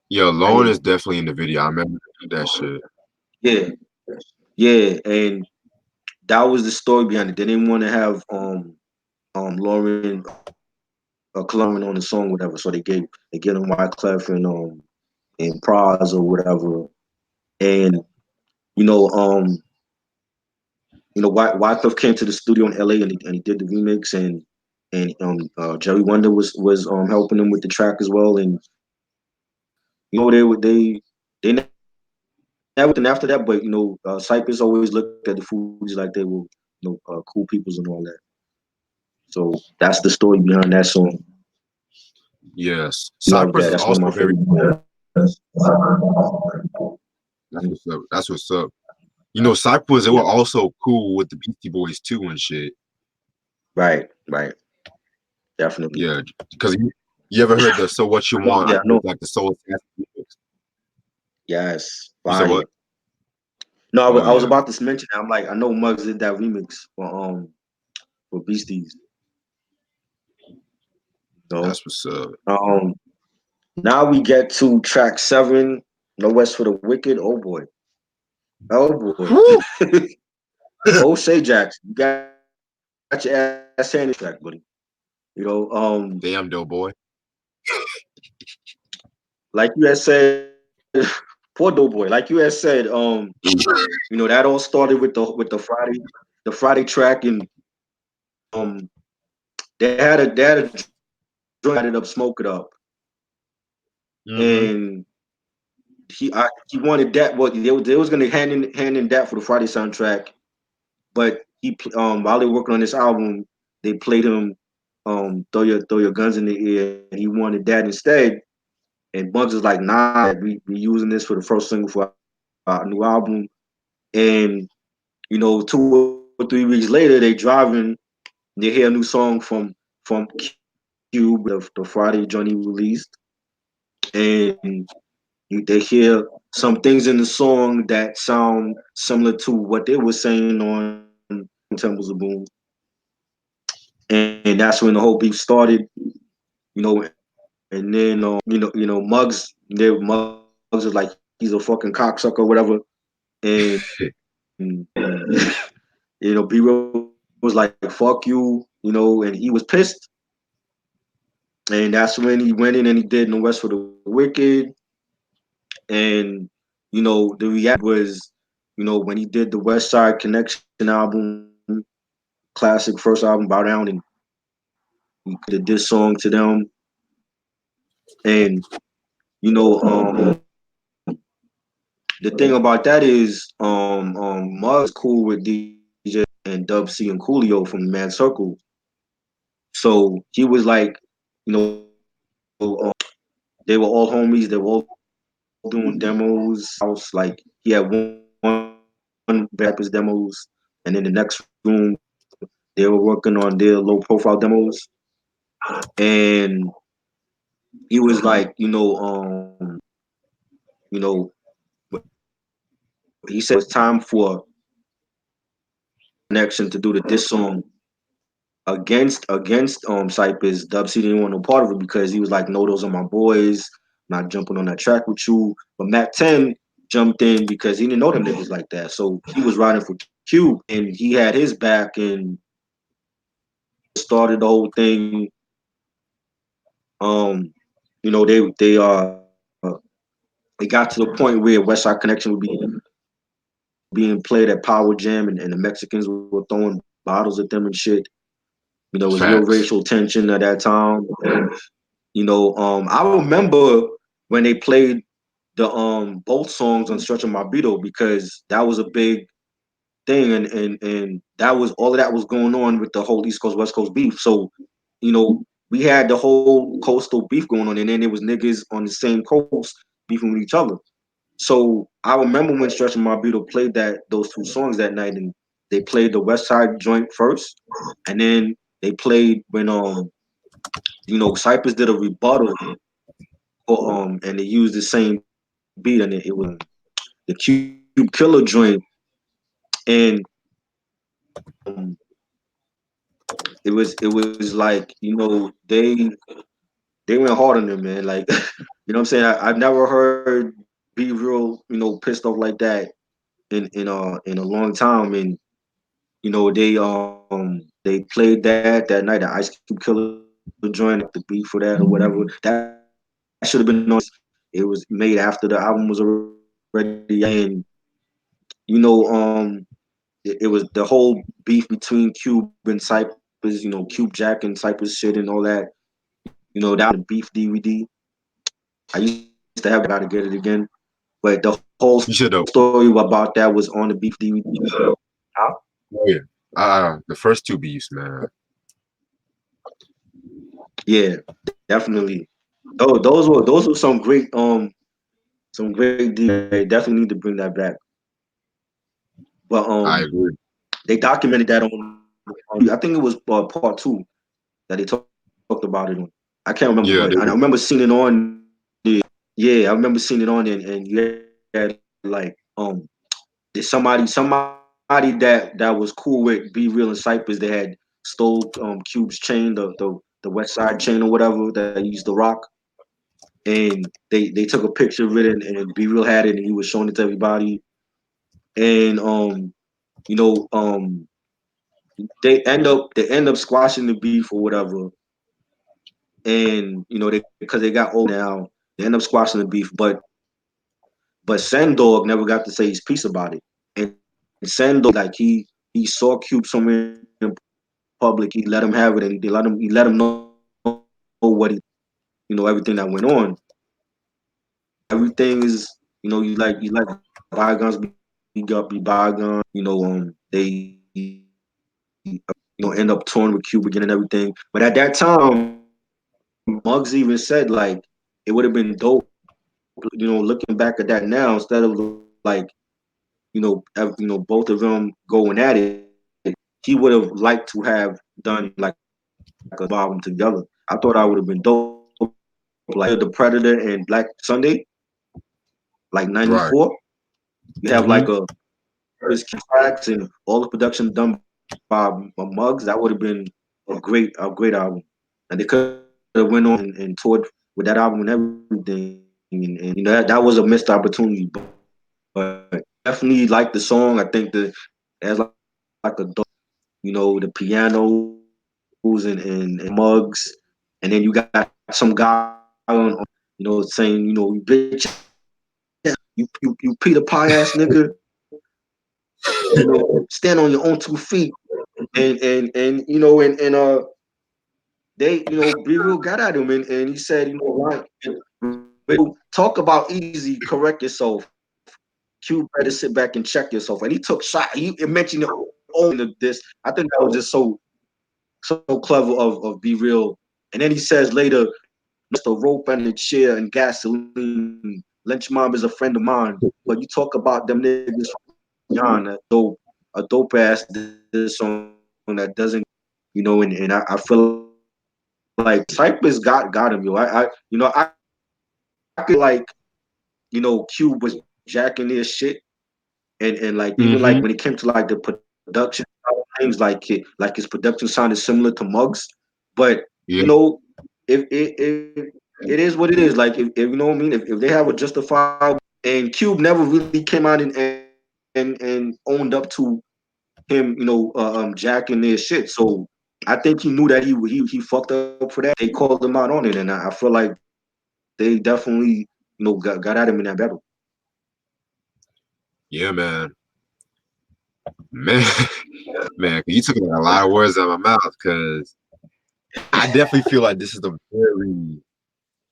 Yeah, I Lauren hear is you. definitely in the video. I remember that shit. Yeah, yeah, and that was the story behind it. They didn't want to have Lauren Lauren on the song, whatever. So they get him Wyclef and Praz or whatever, and you know um Wyclef came to the studio in LA and he did the remix and Jerry Wonder was helping him with the track as well, and they never did anything after that, but Cypress always looked at the Fugees like they were cool peoples and all that. So that's the story behind that song. Yes. Love Cypress that. is That's one of also my very favorite. that's Mhm. what's up. That's what's up. Cypress, they were Yeah. also cool with the Beastie Boys too and shit. Right. Right. Definitely. Yeah. Because you ever heard the So What You Want Yeah. with No. like the Soul Assassin remix? Yes. You said Fire. what? No, Oh I was yeah. about to mention that. I'm like, I know Muggs did that remix for Beasties. You know. That's what's up. Um. Now we get to track 7. No West for the Wicked. Oh boy. Oh boy. Whew. O'Shea Jackson. You got your ass handed this track, buddy. You know. Damn dope boy. Like you had said, poor Doughboy. Like you had said, that all started with the Friday track, and they had a joint that lighted up, smoke it up, Hmm. and he wanted that. What they was gonna hand in that for the Friday soundtrack, but while they were working on this album, they played him throw your guns in the air, and he wanted that instead. And Bugs was like, nah, we using this for the first single for our new album, and 2 or 3 weeks later, they driving, they hear a new song from Cube, the Friday joint he released, and they hear some things in the song that sound similar to what they were saying on Temples of Boom, and that's when the whole beef started. And then Muggs is like he's a fucking cocksucker or whatever, and B Real was like fuck you, and he was pissed. And that's when he went in and he did No Rest for the Wicked. And the reaction was, when he did the West Side Connection album, classic first album, Bow Down, and he did this song to them. And the thing about that is, Muggs was cool with DJ and Dub C and Coolio from the Man Circle. So he was like, they were all homies. They were all doing demos at his house. Like he had one bad demos, and in the next room they were working on their low profile demos. and he was like, you know, he said it was time for Connection to do the diss song against Cypress. Dub C didn't want no part of it because he was like, no, those are my boys. Not jumping on that track with you. But Mac 10 jumped in because he didn't know them niggas like that. So he was riding for Cube and he had his back and started the whole thing. Um, they it got to the point where West Side Connection would be being played at Power Jam and the Mexicans were throwing bottles at them and shit. It was real Facts. racial tension at that time. And, I remember when they played the both songs on Stretch of My Beetle because that was a big thing and that was all of that was going on with the whole East Coast West Coast beef. So, we had the whole coastal beef going on and then there was niggas on the same coast beefing with each other. So I remember when Stretch of My Beetle played those two songs that night and they played the West Side joint first and then they played when Cypress did a rebuttal and they used the same beat and it was the Cube Killer joint and um it was like they went hard on them, man. Like what I'm saying, I've never heard be real pissed off like that in a long time and they played that night the Ice Cube Killer joint like the beat for that or whatever that should have been on it was made after the album was already out and it was the whole beef between Cube and Cypress, Cube Jack and Cypress shit and all that. That was on the beef DVD. I used to have that. I gotta get it again. But the whole You should story have. about that was on the beef DVD. Huh? Oh, yeah. The first two beefs, man. Yeah, definitely. Those were some great DVD. Definitely need to bring that back. But I agree. they documented that I think it was part two that they talked about it on. I can't remember, but I Yeah, remember seeing it on. Yeah, I remember seeing it on and you had like there's somebody that was cool with Be Real and Cypress. They had stole Cube's chain, the West Side chain or whatever that he used to rock, and they took a picture of it and Be Real had it and he was showing it to everybody. And you know, um, they end up squashing the beef or whatever, and they because they got old now, they end up squashing the beef, but Sendog never got to say his piece about it. And Sendog like he saw Cube somewhere in public. He let him have it, and he let him know what he everything that went on. Everything is you like bygones be bygones. They end up touring with Cube again and everything. But at that time, Muggs even said like it would have been dope. Looking back at that now, instead of like both of them going at it, he would have liked to have done like a solo album together. I thought I would have been dope. Like the Predator and Black Sunday, like '94. right. You have like a Hmm. his tracks and all the production done by Muggs. That would have been a great album. And they could have went on and toured with that album and everything. And that was a missed opportunity. But definitely like the song. I think it has like a dope the pianos and Muggs, and then you got some guy on saying, you bitch ass nigga, you Peter Pie ass nigga, stand on your own 2 feet, and they Be Real got at him and he said, talk about easy, correct yourself. Q better sit back and check yourself. And he took shot. He mentioned it all in this. I think that was just so clever of Be Real. And then he says later, the rope and the chair and gasoline. Lynch Mob is a friend of mine. But you talk about them niggas from beyond a dope ass this song that doesn't and I feel like like Cypress got him, yo. I could like, Cube was jacking their shit, and like even like Mm-hmm. when it came to like the production side of things, like his production sounded similar to Muggs, but Yeah. you know, if it is what it is, like if you know what I mean, if they have a justifiable, and Cube never really came out and owned up to him, jacking their shit. So I think he knew that he fucked up for that. They called him out on it, and I feel like they definitely, got at him in that battle. Yeah, man, man. You took like a lot of words out of my mouth because I definitely feel like this is a very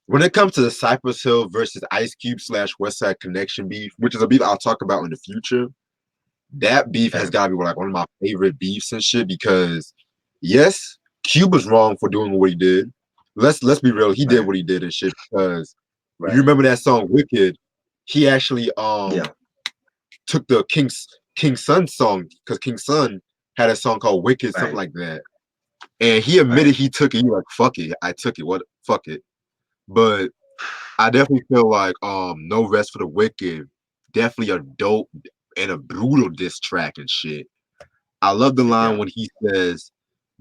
when it comes to the Cypress Hill versus Ice Cube slash West Side Connection beef, which is a beef I'll talk about in the future. That beef has Right, got to be like one of my favorite beefs and shit because yes, Cube was wrong for doing what he did. Let's be real, he did right, what he did and shit because if you right. remember that song Wicked, he actually Yeah, took the King Sun song because King Sun had a song called Wicked, something right, like that. And he admitted right, he took it. He like, fuck it. I took it. What fuck it. But I definitely feel like No Rest for the Wicked, definitely a dope and a brutal diss track and shit. I love the line yeah, when he says,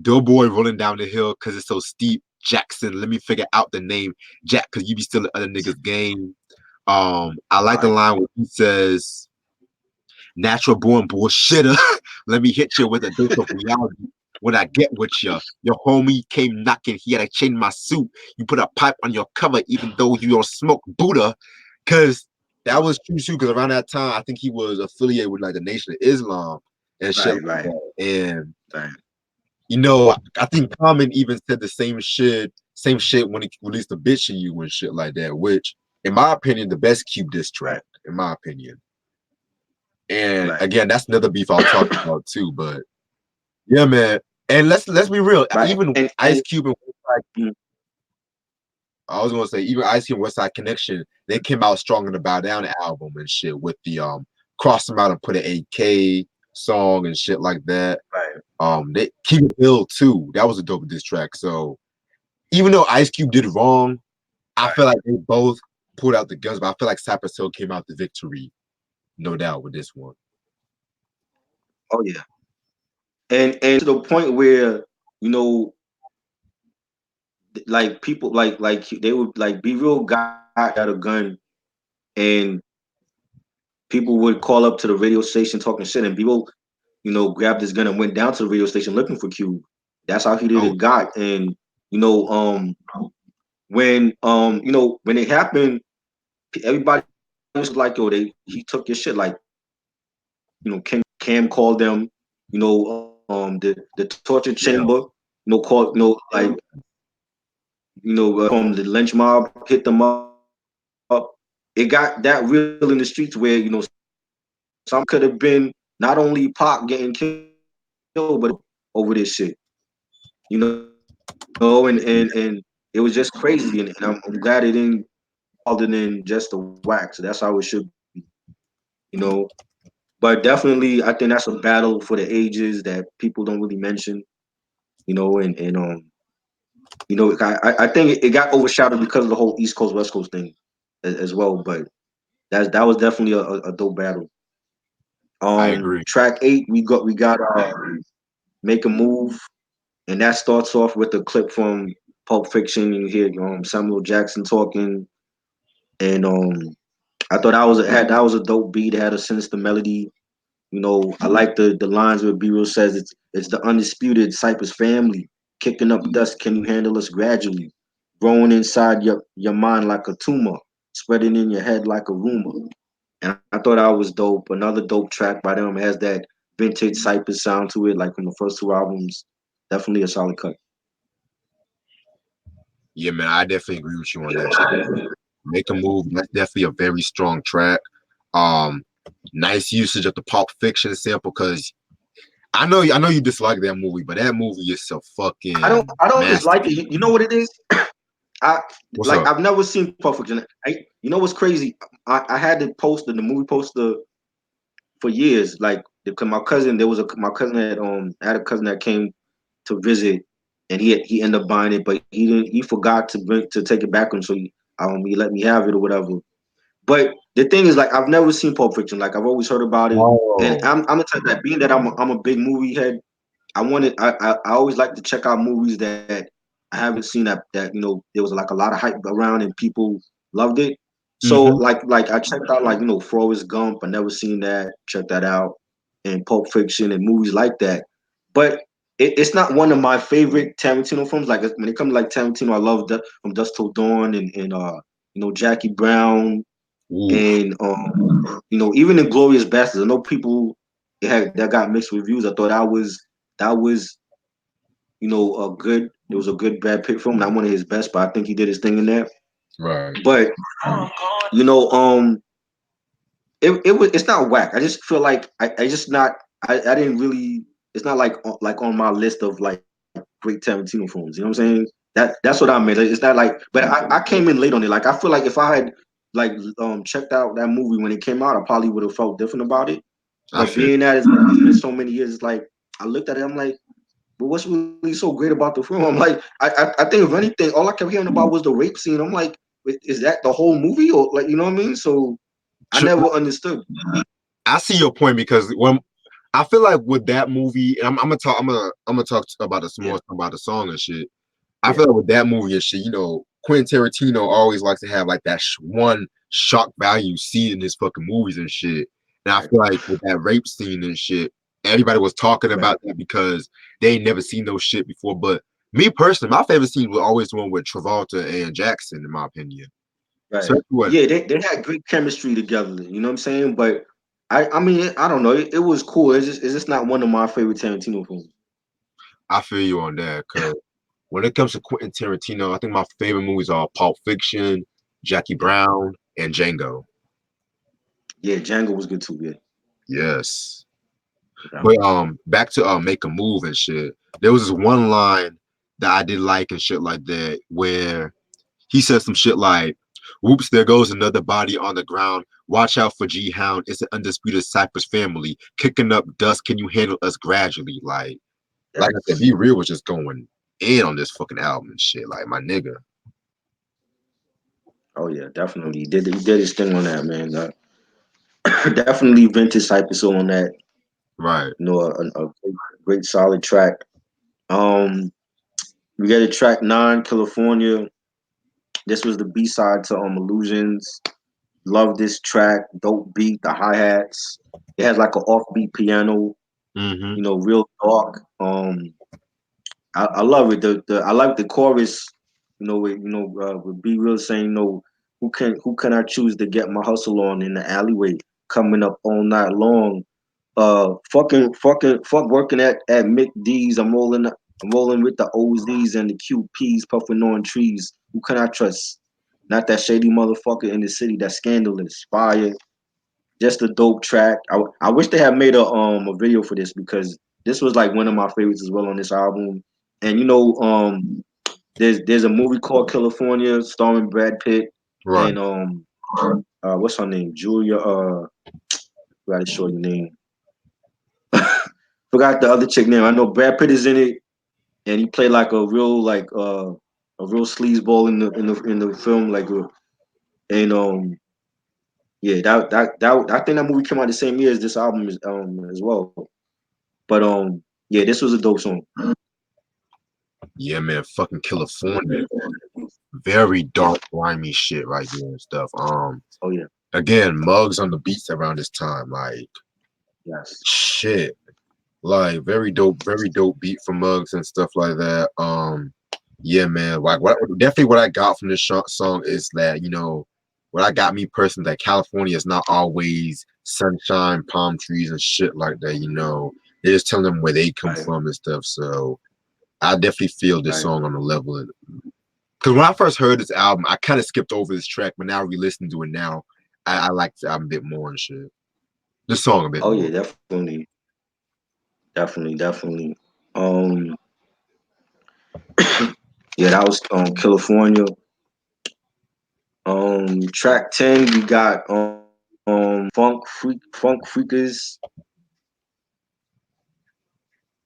Doughboy rolling down the hill cause it's so steep. Jackson, let me figure out the name. Jack, cause you be stealing other niggas' game. I like the right, line where he says, natural born bullshitter. Let me hit you with a dose of reality. When I get with you, your homie came knocking. He had to change my suit. You put a pipe on your cover, even though you don't smoke Buddha. Cause that was true too. Cause around that time, I think he was affiliated with like the Nation of Islam and shit right, like right, that. And right, I think Common even said the same shit when he released the bitch in you and shit like that. Which, in my opinion, the best Cube diss track. right, In my opinion. And right, again, that's another beef I'll talk about too. But yeah, man. And let's be real. right. Even Ice And Cube and Westside, I was gonna say even Ice Cube and Westside Connection, they came out strong in the Bow Down album and shit with the Cross them out and put an AK song and shit like that. right, They Keep It Ill too. That was a dope diss track. So even though Ice Cube did wrong, I feel right. like they both pulled out the guns, but I feel like Cypress Hill came out the victory, no doubt, with this one. Oh yeah. And to the point where, you know, like people like they would like be real guy got a gun, and people would call up to the radio station talking shit, and people, grabbed his gun and went down to the radio station looking for Cube. That's how he did Oh it got. And you know, when it happened, everybody was like, yo, he took your shit. Like, Cam called them, the torture yeah, chamber, called, like, from the lynch mob hit them up. It got that real in the streets where, some could have been not only Pac getting killed, but over this shit, and it was just crazy, and I'm glad it didn't farther than just the wax. So that's how it should be, you know. But definitely, I think that's a battle for the ages that people don't really mention, and I think it got overshadowed because of the whole East Coast West Coast thing as well. But that was definitely a dope battle. I agree. Track 8, we got Make a Move, and that starts off with a clip from Pulp Fiction. You hear Samuel Jackson talking, and I thought that was a dope beat. It had a sinister melody. I like the lines where B Real says it's the undisputed Cypress family kicking up dust. Can you handle us gradually? Growing inside your mind like a tumor, spreading in your head like a rumor. And I thought that was dope. Another dope track by them has that vintage Cypress sound to it, like from the first two albums. Definitely a solid cut. Yeah, man, I definitely agree with you on that shit. Make a Move. That's definitely a very strong track. Um, Nice usage of the Pulp Fiction sample because I know you dislike that movie, but that movie is a fucking I don't dislike it. masterpiece. You know what it is? I What's like up? I've never seen Pulp Fiction. You know what's crazy? I had the movie poster for years. Like, because my cousin, my cousin had a cousin that came to visit, and he ended up buying it, but he forgot to take it back on, so he let me have it or whatever. But the thing is, like, I've never seen Pulp Fiction. Like, I've always heard about it, and Oh. I'm gonna tell you that being that I'm a big movie head, I always like to check out movies that I haven't seen that there was like a lot of hype around and people loved it. So Mm-hmm. like I checked out like Forrest Gump. I never seen that. Check that out, and Pulp Fiction and movies like that. But it's not one of my favorite Tarantino films. Like when it comes to like Tarantino, I love From Dusk Till Dawn and Jackie Brown Oof. and even in Glorious Bastards. I know people that got mixed reviews. I thought that was a good. It was a good Brad Pitt film. Not one of his best, but I think he did his thing in there. Right. But you know, it's not whack. I just feel like I just not. I didn't really. It's not like on my list of like great Tarantino films. You know what I'm saying? That's what I made. It's not like. But I came in late on it. Like I feel like if I had like checked out that movie when it came out, I probably would have felt different about it. I But feel being that it's been so many years, it's like I looked at it. I'm like, but what's really so great about the film? I'm like, I think if anything, all I kept hearing about was the rape scene. I'm like, is that the whole movie, or like, you know what I mean? So I Tr- never understood. I see your point because when I feel like with that movie, and I'm gonna talk about the Yeah, more about the song and shit. I yeah, feel like with that movie and shit, Quentin Tarantino always likes to have like that one shock value scene in his fucking movies and shit. And I right, feel like with that rape scene and shit, everybody was talking right, about that because they ain't never seen those shit before. But me personally, my favorite scene was always the one with Travolta and Jackson, in my opinion. So right. that's what Yeah, they had great chemistry together. You know what I'm saying? But I mean, I don't know. It was cool. It's just not one of my favorite Tarantino films. I feel you on that. Cause when it comes to Quentin Tarantino, I think my favorite movies are Pulp Fiction, Jackie Yeah, Brown, and Django. yeah. Django was good too. Yeah, Yes. yeah. But back to Make a Move and shit. There was this one line that I did like and shit like that where he said some shit like, "Whoops, there goes another body on the ground. Watch out for G Hound. It's an undisputed Cypress family. Kicking up dust. Can you handle us gradually?" Like I said, Yes. Be Real was just going in on this fucking album and shit. Like my nigga. Oh yeah, definitely. He did his thing on that, man. Definitely vintage Cypress on that. Right. A great solid track. Um, we got a track 9, California. This was the B side to Illusions. Love this track. Dope beat, the hi hats. It has like an offbeat piano. Mm-hmm. Real dark. I love it. I like the chorus. With B Real saying, who can I choose to get my hustle on in the alleyway, coming up all night long. Fuck working at Mick D's. I'm rolling with the OZs and the QPs, puffing on trees. Who can I trust? Not that shady motherfucker in the city that's scandalous. Fire. Just a dope track. I wish they had made a video for this because this was like one of my favorites as well on this album. And there's a movie called California starring Brad Pitt Right. and what's her name? Julia forgot to show your name. Forgot the other chick name. I know Brad Pitt is in it and he played like a real sleazeball in the film and yeah, that I think that movie came out the same year as this album as well. But yeah, this was a dope song. Yeah, man. Fucking California. Very dark, grimy shit right there and stuff. Oh yeah, Again, Mugs on the beats around this time. Like yes, shit. Like very dope beat from Mugs and stuff like that. Yeah, man. Like definitely what I got from this song is that what I got me personally that California is not always sunshine, palm trees, and shit like that. They're just telling them where they come right, from and stuff. So I definitely feel this right. song on the level. Because when I first heard this album, I kind of skipped over this track, but now re-listening to it now, I like the album a bit more and shit. This song a bit Oh more. yeah, definitely. Um, yeah, that was California. Track 10, we got Funk Freakers.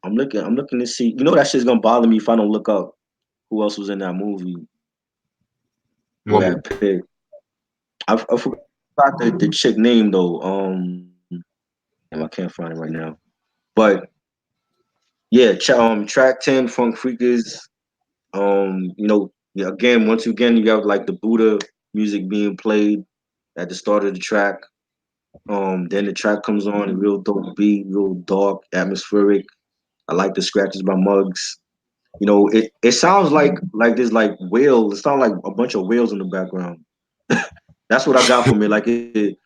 I'm looking to see. You know that shit's gonna bother me if I don't look up who else was in that movie. One more. Brad Pitt. I forgot the chick name though. Damn, I can't find it right now. But yeah, track 10, Funk Freakers. Yeah, again, once again, you have like the Buddha music being played at the start of the track. Then the track comes on, a real dope beat, real dark, atmospheric. I like the scratches by Muggs. It sounds like there's like whales. It sounds like a bunch of whales in the background. That's what I got from it.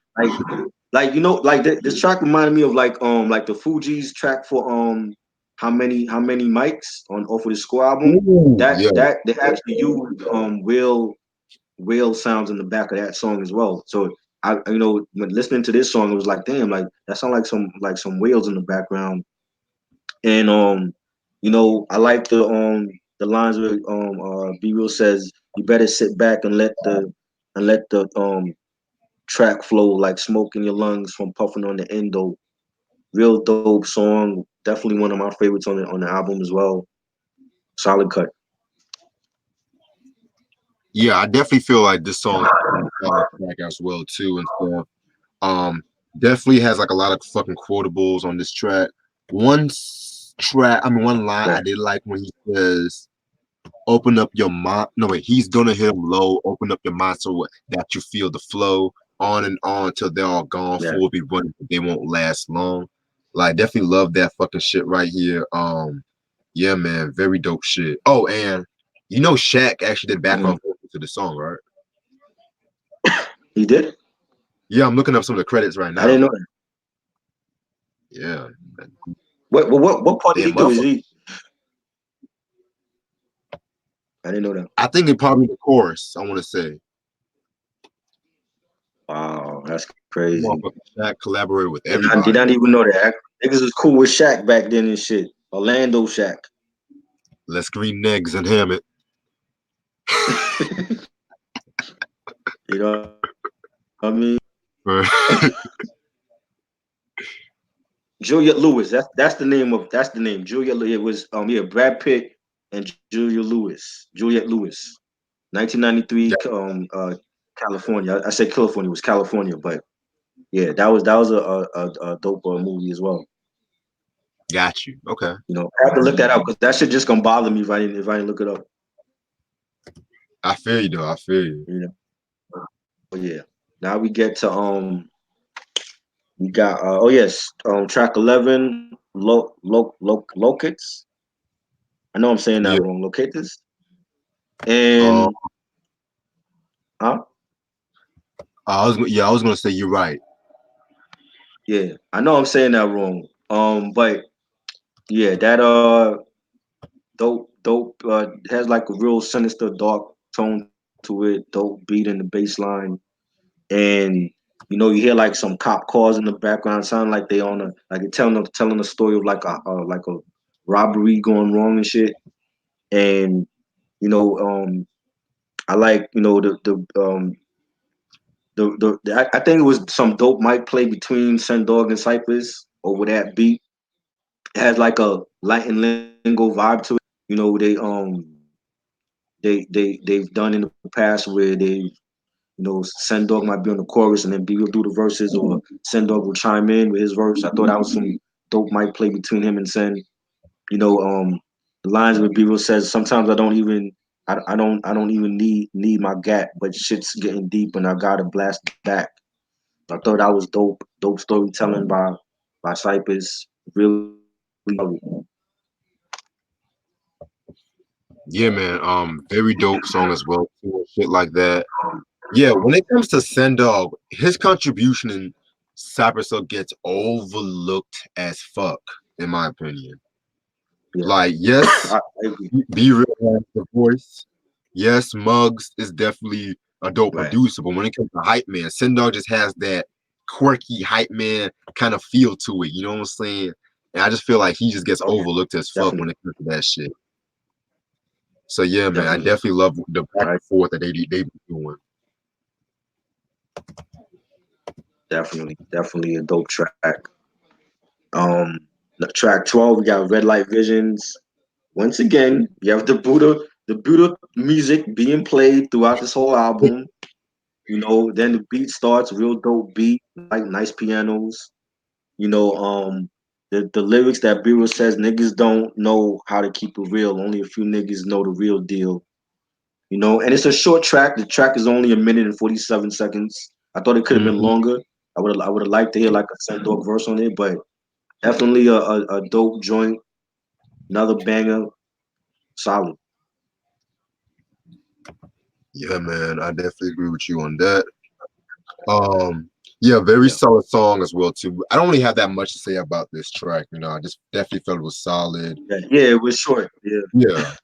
This track reminded me of like the Fugees track for how many mics on off of the Score album. Ooh, That yeah. that they actually used whale sounds in the back of that song as well. So when listening to this song, it was like, damn, like that sound like some whales in the background. And I like the lines where B Real says, "You better sit back and let the track flow like smoke in your lungs from puffing on the endo." Real dope song. Definitely one of my favorites on the album as well. Solid cut. Yeah, I definitely feel like this song is a solid track as well too and stuff. Um, Definitely has like a lot of fucking quotables on this track. One line I Right. did like when he says, "Open up your mind." No, wait, he's gonna hit him low. Open up your mind so that you feel the flow on and on till they're all gone. Yeah. Fool will be running, but they won't last long. Like, definitely love that fucking shit right here. Yeah, man, very dope shit. Oh, and Shaq actually did Mhm. background vocals to the song, right? He did. Yeah, I'm looking up some of the credits right I didn't now. know that. Yeah, What part did damn, he do? Is motherfucker. he? I didn't know that. I think it probably the chorus. I want to say, Wow, that's crazy. motherfucker, Shaq collaborated with Did not everybody. even know that. Niggas was cool with Shaq back then and shit. Orlando Shaq. Let's green eggs and ham it. You know what I mean? Juliet Lewis. That's the name. Juliet. It was Brad Pitt and Julia Lewis. Juliet Lewis. 1993. California. I said California. It was California, but yeah, that was a dope movie as well. Got you. Okay. I have to look that up because that shit just gonna bother me if I didn't look it up. I feel you though. I feel you. You know. But yeah. Now we got track 11 locates. I know I'm saying Yeah. that wrong. Locatus. Uh, And huh? I was gonna say you're right. Yeah. I know I'm saying that wrong. But yeah, that dope has like a real sinister dark tone to it, dope beat in the bass line. And you hear like some cop cars in the background, sound like they on a like it telling a story of like a robbery going wrong and shit. And you know, I like I think it was some dope mic play between Sen Dog and Cypress over that beat. It has like a Latin lingo vibe to it. They've done in the past where Sen Dog might be on the chorus and then B will do the verses, or Sen Dog will chime in with his verse. I thought that was some dope mic play between him and Sen. You know, the lines where B will says, "Sometimes I don't even need my gat, but shit's getting deep and I gotta blast back." I thought that was dope storytelling by Cypress. Really, Yeah, man. Very dope song as well. Too, and shit like that. Yeah, when it comes to Sendog, his contribution in Cypress Hill gets overlooked as fuck, in my opinion. yeah, Like, yes, I agree. B Real has the voice. Yes, Muggs is definitely a dope Right, producer, but when it comes to hype man, Sendog just has that quirky hype man kind of feel to it. You know what I'm saying? And I just feel like he just gets oh yeah, overlooked as fuck when definitely, it comes to that shit. So yeah, man, I definitely, definitely love the back right, and forth that they be doing. definitely a dope track. Um, Track 12, we got Red Light Visions. Once again, you have the Buddha music being played throughout this whole album. Then the beat starts, real dope beat, like nice pianos. You know, the lyrics that Bureau says, niggas don't know how to keep it real. Only a few niggas know the real deal. And it's a short track. The track is only a minute and 47 seconds. I thought it could have been Hmm. longer. I would have liked to hear like a send dog verse on it, but definitely a dope joint, another banger, solid. Yeah, man, I definitely agree with you on that. Yeah, very Yeah, solid song as well too. I don't really have that much to say about this track. I just definitely felt it was solid. yeah, it was short. Yeah. Yeah.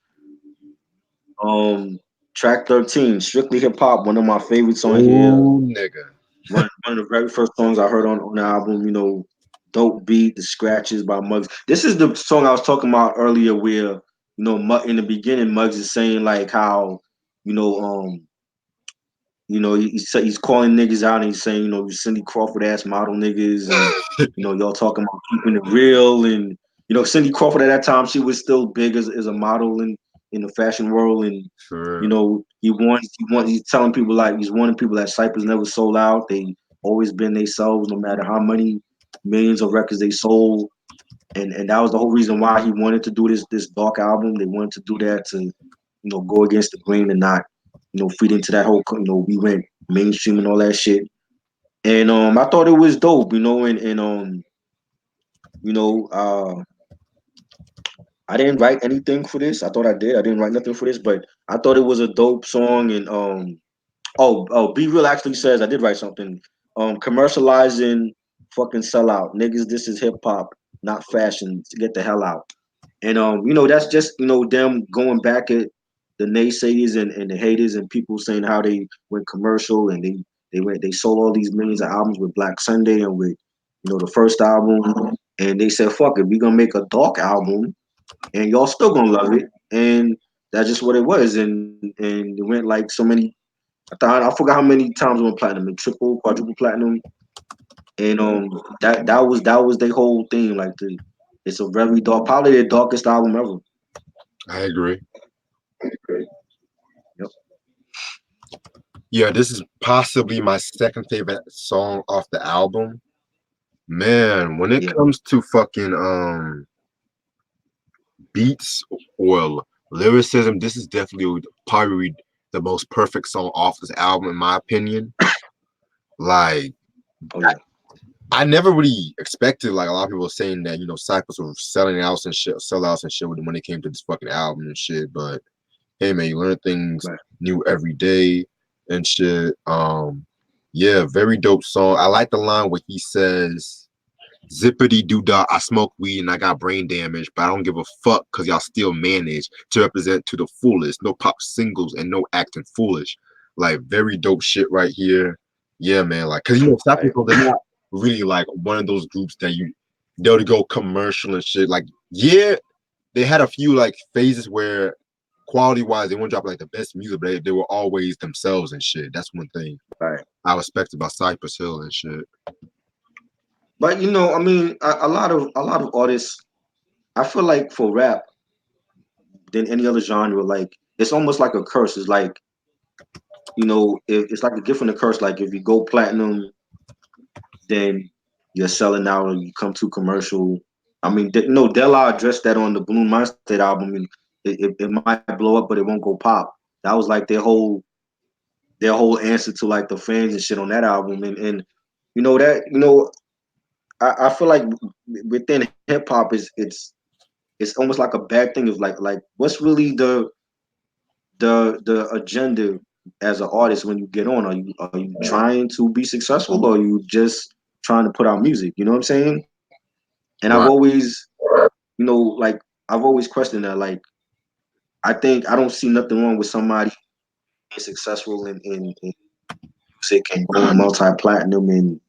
Um, Track 13, strictly hip hop, one of my favorites on here. Oh, nigga. One of the very first songs I heard on the album. Dope beat, the scratches by Muggs. This is the song I was talking about earlier, where in the beginning, Muggs is saying like how you know he's calling niggas out and he's saying, you Cindy Crawford ass model niggas, and y'all talking about keeping it real. And Cindy Crawford at that time, she was still big as a model in the fashion world. And For he's telling people, like, he's warning people that Cypress never sold out. They always been themselves, no matter how many millions of records they sold. And that was the whole reason why he wanted to do this dark album. They wanted to do that to go against the grain and not feed into that whole we went mainstream and all that shit. And I thought it was dope, and you know uh I didn't write anything for this. I thought I did. I didn't write nothing for this, but I thought it was a dope song. And Be Real actually says I did write something. Commercializing fucking sellout niggas. This is hip hop, not fashion. To get the hell out. And that's just them going back at the naysayers and the haters and people saying how they went commercial, and they sold all these millions of albums with Black Sunday and with the first album, and they said, fuck it, we gonna make a dark album and y'all still gonna love it. And that's just what it was. And it went like so many. I forgot how many times it went platinum, and triple, quadruple platinum. And that was their whole thing. Like, it's a very dark, probably their darkest album ever. I agree. Yep. Yeah, this is possibly my second favorite song off the album. Man, when it Yeah. comes to fucking beats or lyricism, this is definitely probably the most perfect song off this album, in my opinion. Like, Oh yeah. I never really expected, like, a lot of people saying that, Cypress were selling out and shit, sellouts and shit when it came to this fucking album and shit. But hey, man, you learn things Right. new every day and shit. Yeah, very dope song. I like the line where he says, "Zippity doo dah, I smoke weed and I got brain damage, but I don't give a fuck because y'all still manage to represent to the fullest. No pop singles and no acting foolish." Like, very dope shit right here. Yeah, man. Like, cause Cypress Right. Hill, they're not really like one of those groups that they'll go commercial and shit. Like, yeah, they had a few like phases where quality wise they wouldn't drop like the best music, but they were always themselves and shit. That's one thing Right. I respect about Cypress Hill and shit. But I mean, a lot of artists. I feel like for rap than any other genre, like it's almost like a curse. It's like if it's like a gift and a curse. Like if you go platinum, then you're selling out, or you come too commercial. I mean, no, Della addressed that on the Balloon Mindset album, and it might blow up, but it won't go pop. That was like their whole answer to like the fans and shit on that album. And that I feel like within hip hop is it's almost like a bad thing of like what's really the agenda as an artist when you get on? Are you trying to be successful, or are you just trying to put out music? You know what I'm saying? And Right. like I've always questioned that. Like, I think I don't see nothing wrong with somebody being successful in music and going multi-platinum and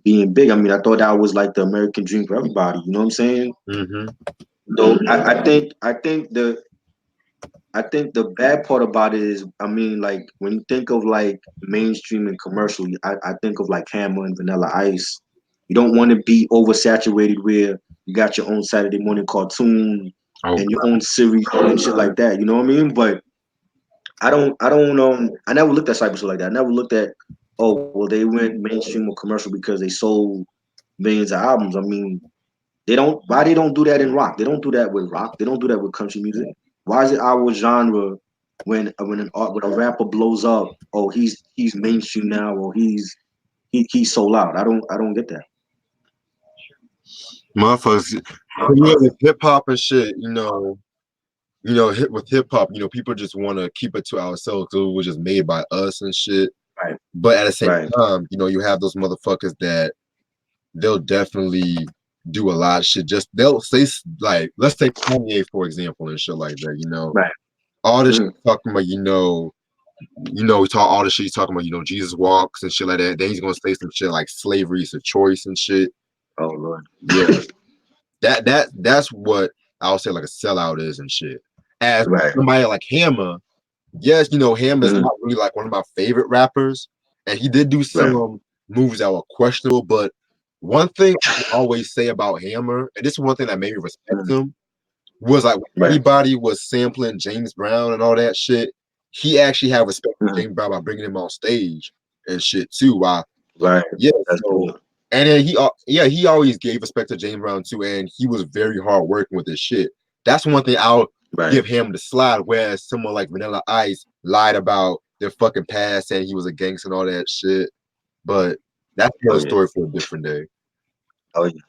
being big. I mean, I thought that was like the American dream for everybody. You know what I'm saying? Mm-hmm. So I think the bad part about it is, I mean, like when you think of like mainstream and commercial, I think of like Hammer and Vanilla Ice. You don't want to be oversaturated where you got your own Saturday morning cartoon Oh, and your own series and shit like that. You know what I mean? But I never looked at Cypress like that. I never looked at, oh well, they went mainstream or commercial because they sold millions of albums. I mean, they don't. Why they don't do that in rock? They don't do that with rock. They don't do that with country music. Why is it our genre when a rapper blows up? Oh, he's mainstream now, or he's sold out. I don't get that. motherfuckers. Yeah, with hip hop and shit, hit with hip hop, people just want to keep it to ourselves because it was just made by us and shit. Right, But at the same right, time, you have those motherfuckers that they'll definitely do a lot of shit. Just they'll say like, let's take Kanye for example and shit like that. right. All this shit Mhm. talking about, we talk all the shit he's talking about. Jesus walks and shit like that. Then he's gonna say some shit like slavery is a choice and shit. Oh Lord. Yeah, that's what I would say like a sellout is and shit. As Right. somebody like Hammer, yes, Hammer's Mhm. not really like one of my favorite rappers, and he did do Right. some moves that were questionable. But one thing I can always say about Hammer, and this is one thing that made me respect Mhm. him, was like when Right. everybody was sampling James Brown and all that shit, he actually had respect for Mhm. James Brown by bringing him on stage and shit too. Why? Right. Yeah, That's so good. and then he always gave respect to James Brown too, and he was very hard working with his shit. That's one thing I'll Right. give him the slide. Whereas someone like Vanilla Ice lied about their fucking past, saying he was a gangster and all that shit. But that's Oh another yeah. story for a different day. Oh yeah.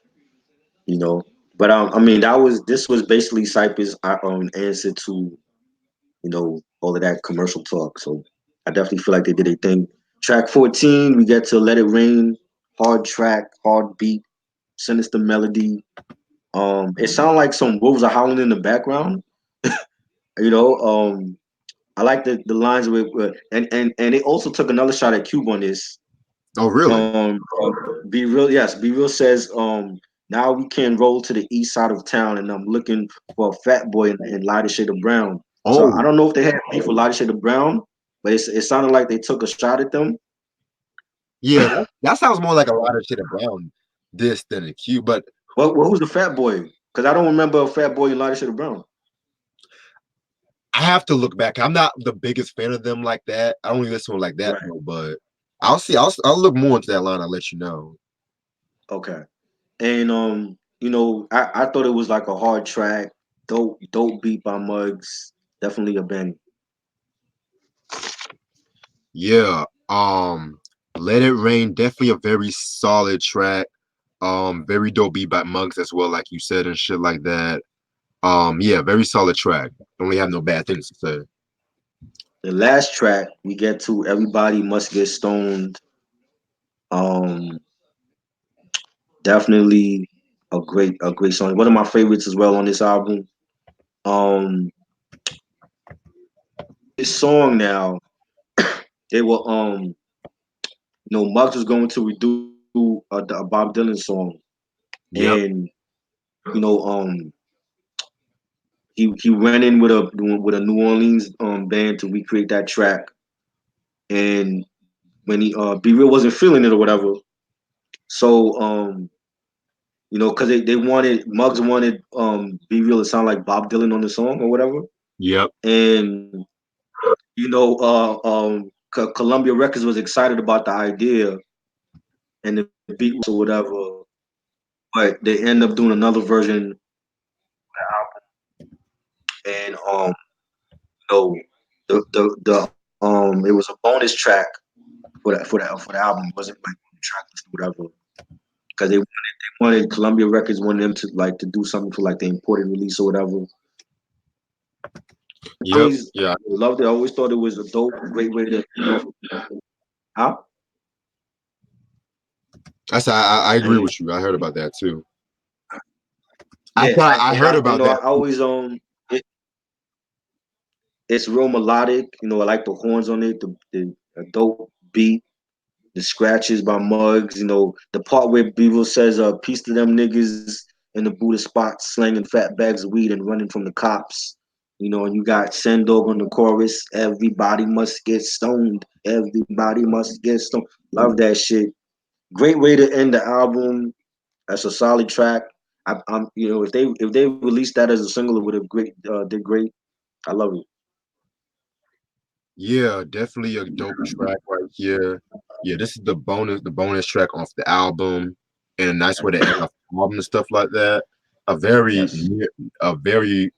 You know. But I mean, this was basically Cypress' answer to all of that commercial talk. So I definitely feel like they did a thing. Track 14, we get to Let It Rain, hard track, hard beat, sinister melody. It sounded like some wolves are howling in the background. You know, I like the lines with and they also took another shot at Cube on this. Oh, really? Be real, yes. Be real says, now we can roll to the east side of town, and I'm looking for a fat boy and lighter shade of brown. So I Oh, don't know if they had beef with lighter shade of brown, but it sounded like they took a shot at them. yeah. That sounds more like a lot of shit around this than a Q. But Who's the fat boy? Because I don't remember a fat boy and lighter shade of brown. I have to look back. I'm not the biggest fan of them like that. I don't listen to them like that Right. though. But I'll see. I'll look more into that line. I'll let you know. Okay. And I thought it was like a hard track, dope beat by Muggs, definitely a bang. Yeah. Let It Rain, definitely a very solid track. Very dope beat by Monks as well, like you said, and shit like that. Yeah, very solid track. Don't really have no bad things to say. The last track we get to Everybody Must Get Stoned. Um, Definitely a great song. One of my favorites as well on this album. Um, this song now they were Muggs was going to redo a Bob Dylan song, Yep, and you know he went in with a New Orleans band to recreate that track, and when he B Real wasn't feeling it or whatever, so because they wanted Muggs wanted B Real to sound like Bob Dylan on the song or whatever, yep, and Columbia Records was excited about the idea and the beat or whatever, but they end up doing another version and you know the it was a bonus track for the album. It wasn't like on the track list or whatever because they wanted Columbia Records wanted them to do something for like the imported release or whatever. I yep, always yeah. loved it. I always thought it was a dope, great way to huh? I I agree hear you. with you. I heard about that too. Yeah, I heard about I that too. always it, it's real melodic. I like the horns on it, the dope beat, the scratches by Muggs. The part where Beaver says, "Peace to them niggas in the Buddha spots, slanging fat bags of weed and running from the cops." And you got Sendog on the chorus. Everybody must get stoned. Everybody must get stoned. Love that shit. Great way to end the album. That's a solid track. if they released that as a single, it would have great did great. I love it. Yeah, definitely a dope track right here. Yeah, this is the bonus track off the album, and a nice way to end off the album and stuff like that. A very Yes. near, a very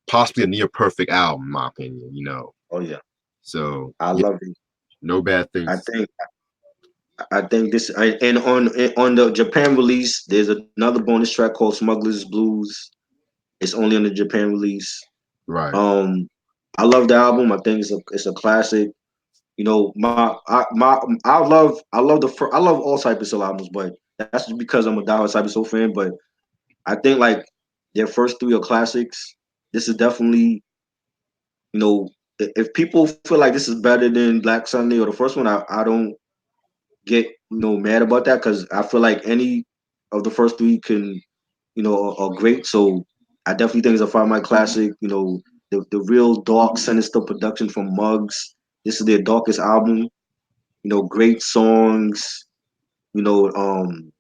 possibly a near perfect album, in my opinion. Oh yeah. So I yeah, love it. no bad I things. think I think this and on the Japan release, there's another bonus track called Smuggler's Blues. It's only on the Japan release. Right. Um, I love the album. I think it's a classic. I love all Cypress Hill albums, but that's just because I'm a diehard Cypress Hill fan. But I think like their first three are classics. This is definitely you know if people feel like this is better than Black Sunday or the first one, I don't get mad about that because I feel like any of the first three can are great. So I definitely think it's a Five Mile classic. The real dark, sinister production from Muggs. This is their darkest album. Great songs. You know, um,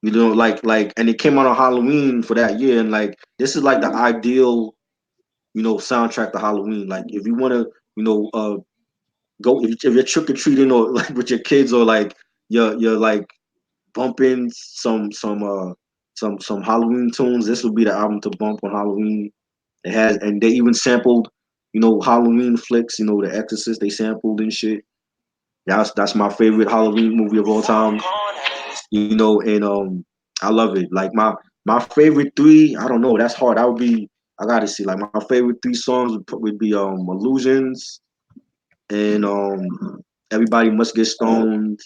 and it came out on Halloween for that year, and like this is like the ideal soundtrack to Halloween. Like if you want to go if you're trick or treating or like with your kids or like you're like bumping some Halloween tunes. This would be the album to bump on Halloween. It has, and they even sampled, Halloween flicks. The Exorcist. They sampled and shit. That's my favorite Halloween movie of all time. And I love it. Like my favorite three. I don't know. That's hard. I would be. I gotta see. Like my favorite three songs would be Illusions and Everybody Must Get Stoned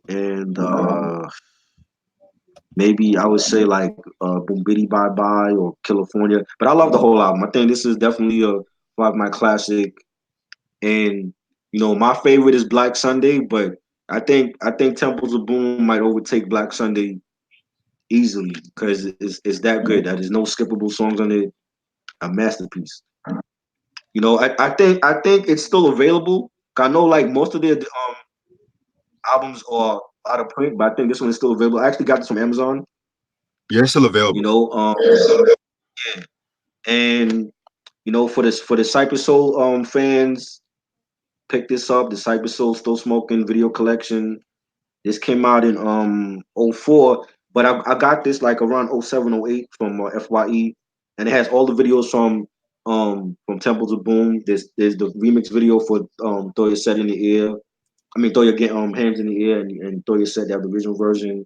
and maybe I would say like Boom Biddy Bye Bye or California. But I love the whole album. I think this is definitely my classic. And my favorite is Black Sunday, but I think Temples of Boom might overtake Black Sunday easily because it's that good. That there's no skippable songs on it. A masterpiece. I think it's still available. I know like most of their albums are out of print, but I think this one is still available. I actually got this from Amazon. Yeah, it's still You available. know, yeah. And for the Cypress Soul fans, pick this up. The Cypress Soul Still Smoking video collection. This came out in '04, but I got this like around '07, '08 from FYE, and it has all the videos from Temples of Boom. There's the remix video for Throw Your Set in the Air. I mean, throw your hands in the air and throw your set. They have the original version.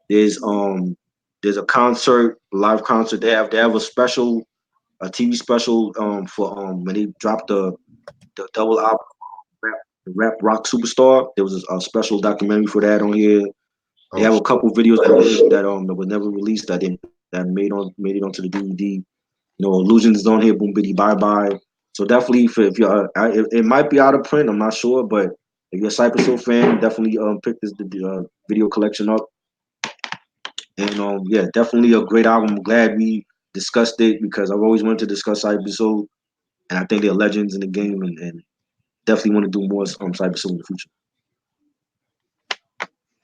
There's um there's a concert, live concert. They have a TV special for when they dropped the double album Rap Rock Superstar. There was a special documentary for that on here. They Oh, have a shit. couple videos that was never released that made it onto the DVD. Illusions is on here. Boom Biddy Bye Bye. So definitely, if you're, it might be out of print. I'm not sure, but if you're a Cypress Hill fan, definitely pick this video collection up. And yeah, definitely a great album. I'm glad we discussed it because I've always wanted to discuss Cypress Hill, and I think they're legends in the game, and definitely want to do more Cypress Hill in the future.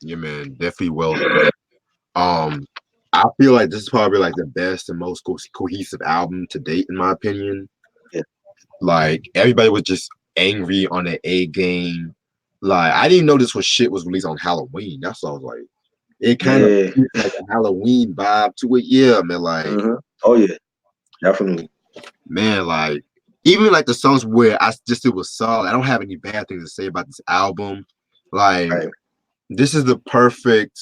Yeah, man, definitely well said. Um, I feel like this is probably like the best and most cohesive album to date, in my opinion. Yeah, Like everybody was just angry on the A game. Like I didn't know this was shit was released on Halloween. That's what I was like. It kind of yeah. like a Halloween vibe to it. Yeah, man. Like Oh yeah, definitely. man, like even like the songs where I just it was solid. I don't have any bad things to say about this album. Like Right. this is the perfect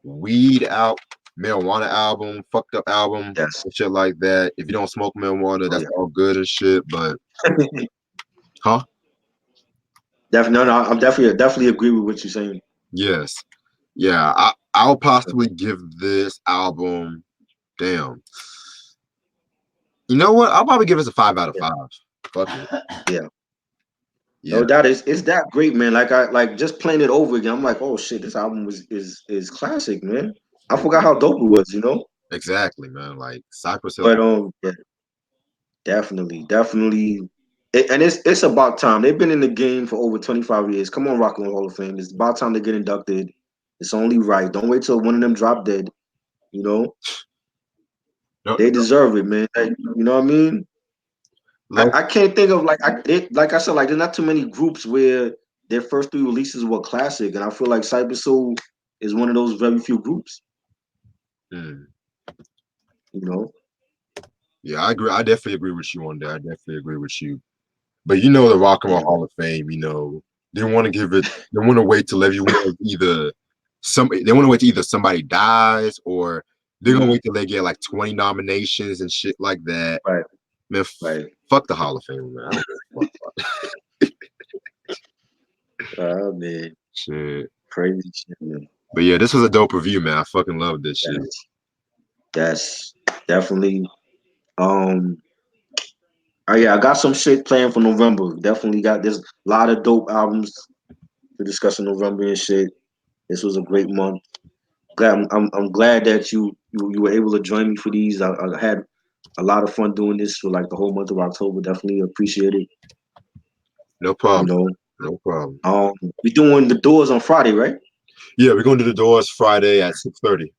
weed out marijuana album, fucked up album, Yes. and shit like that. If you don't smoke marijuana, Oh that's yeah. all good and shit. But huh? Definitely. No, I'm definitely agree with what you're saying. Yes. Yeah. I'll possibly give this album damn. You know what? I'll probably give this a 5 out of 5. Fuck it. Yeah. No, Yeah, that is it's that great, man. Like I like just playing it over again. I'm like, oh shit, this album is classic, man. I forgot how dope it was. exactly, man. Like Cypress Hill. But yeah, definitely. And it's about time. They've been in the game for over 25 years. Come on, Rock and Roll Hall of Fame. It's about time they get inducted. It's only right. Don't wait till one of them drop dead. You know, No, they deserve it, man. You know what I mean? no, I can't think of like I said, like there's not too many groups where their first three releases were classic, and I feel like Cypress Soul is one of those very few groups. mm, You know, yeah, I agree. I definitely agree with you on that. I definitely agree with you. But you know, the Rock and Roll yeah, Hall of Fame, they want to give it. They want to wait till everyone either they want to wait till either somebody dies or they're gonna mhm, wait till they get like 20 nominations and shit like that. right, Man, right. fuck the Hall of Fame, man. I don't give a fuck. Man, Shit. crazy shit, man. But yeah, this was a dope review, man. I fucking love this shit. Yes, yes, definitely. Um, oh yeah, I got some shit planned for November. Definitely got there's a lot of dope albums to discuss in November and shit. This was a great month. I'm glad that you were able to join me for these. I had a lot of fun doing this for like the whole month of October. Definitely appreciate it. No You problem. know, No problem. we doing the doors on Friday, right? Yeah, we're going to the doors Friday at 6:30.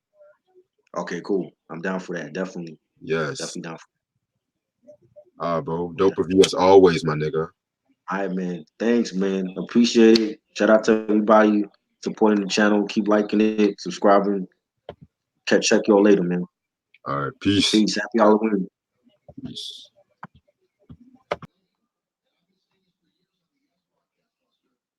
Okay, cool. I'm down for that. Definitely, Yes. definitely down for Bro. that. Dope review as always, my nigga. All right, man. Thanks, man. Appreciate it. Shout out to everybody supporting the channel. Keep liking it, subscribing. Check y'all later, man. All right. Peace. Peace. Happy Halloween. Peace.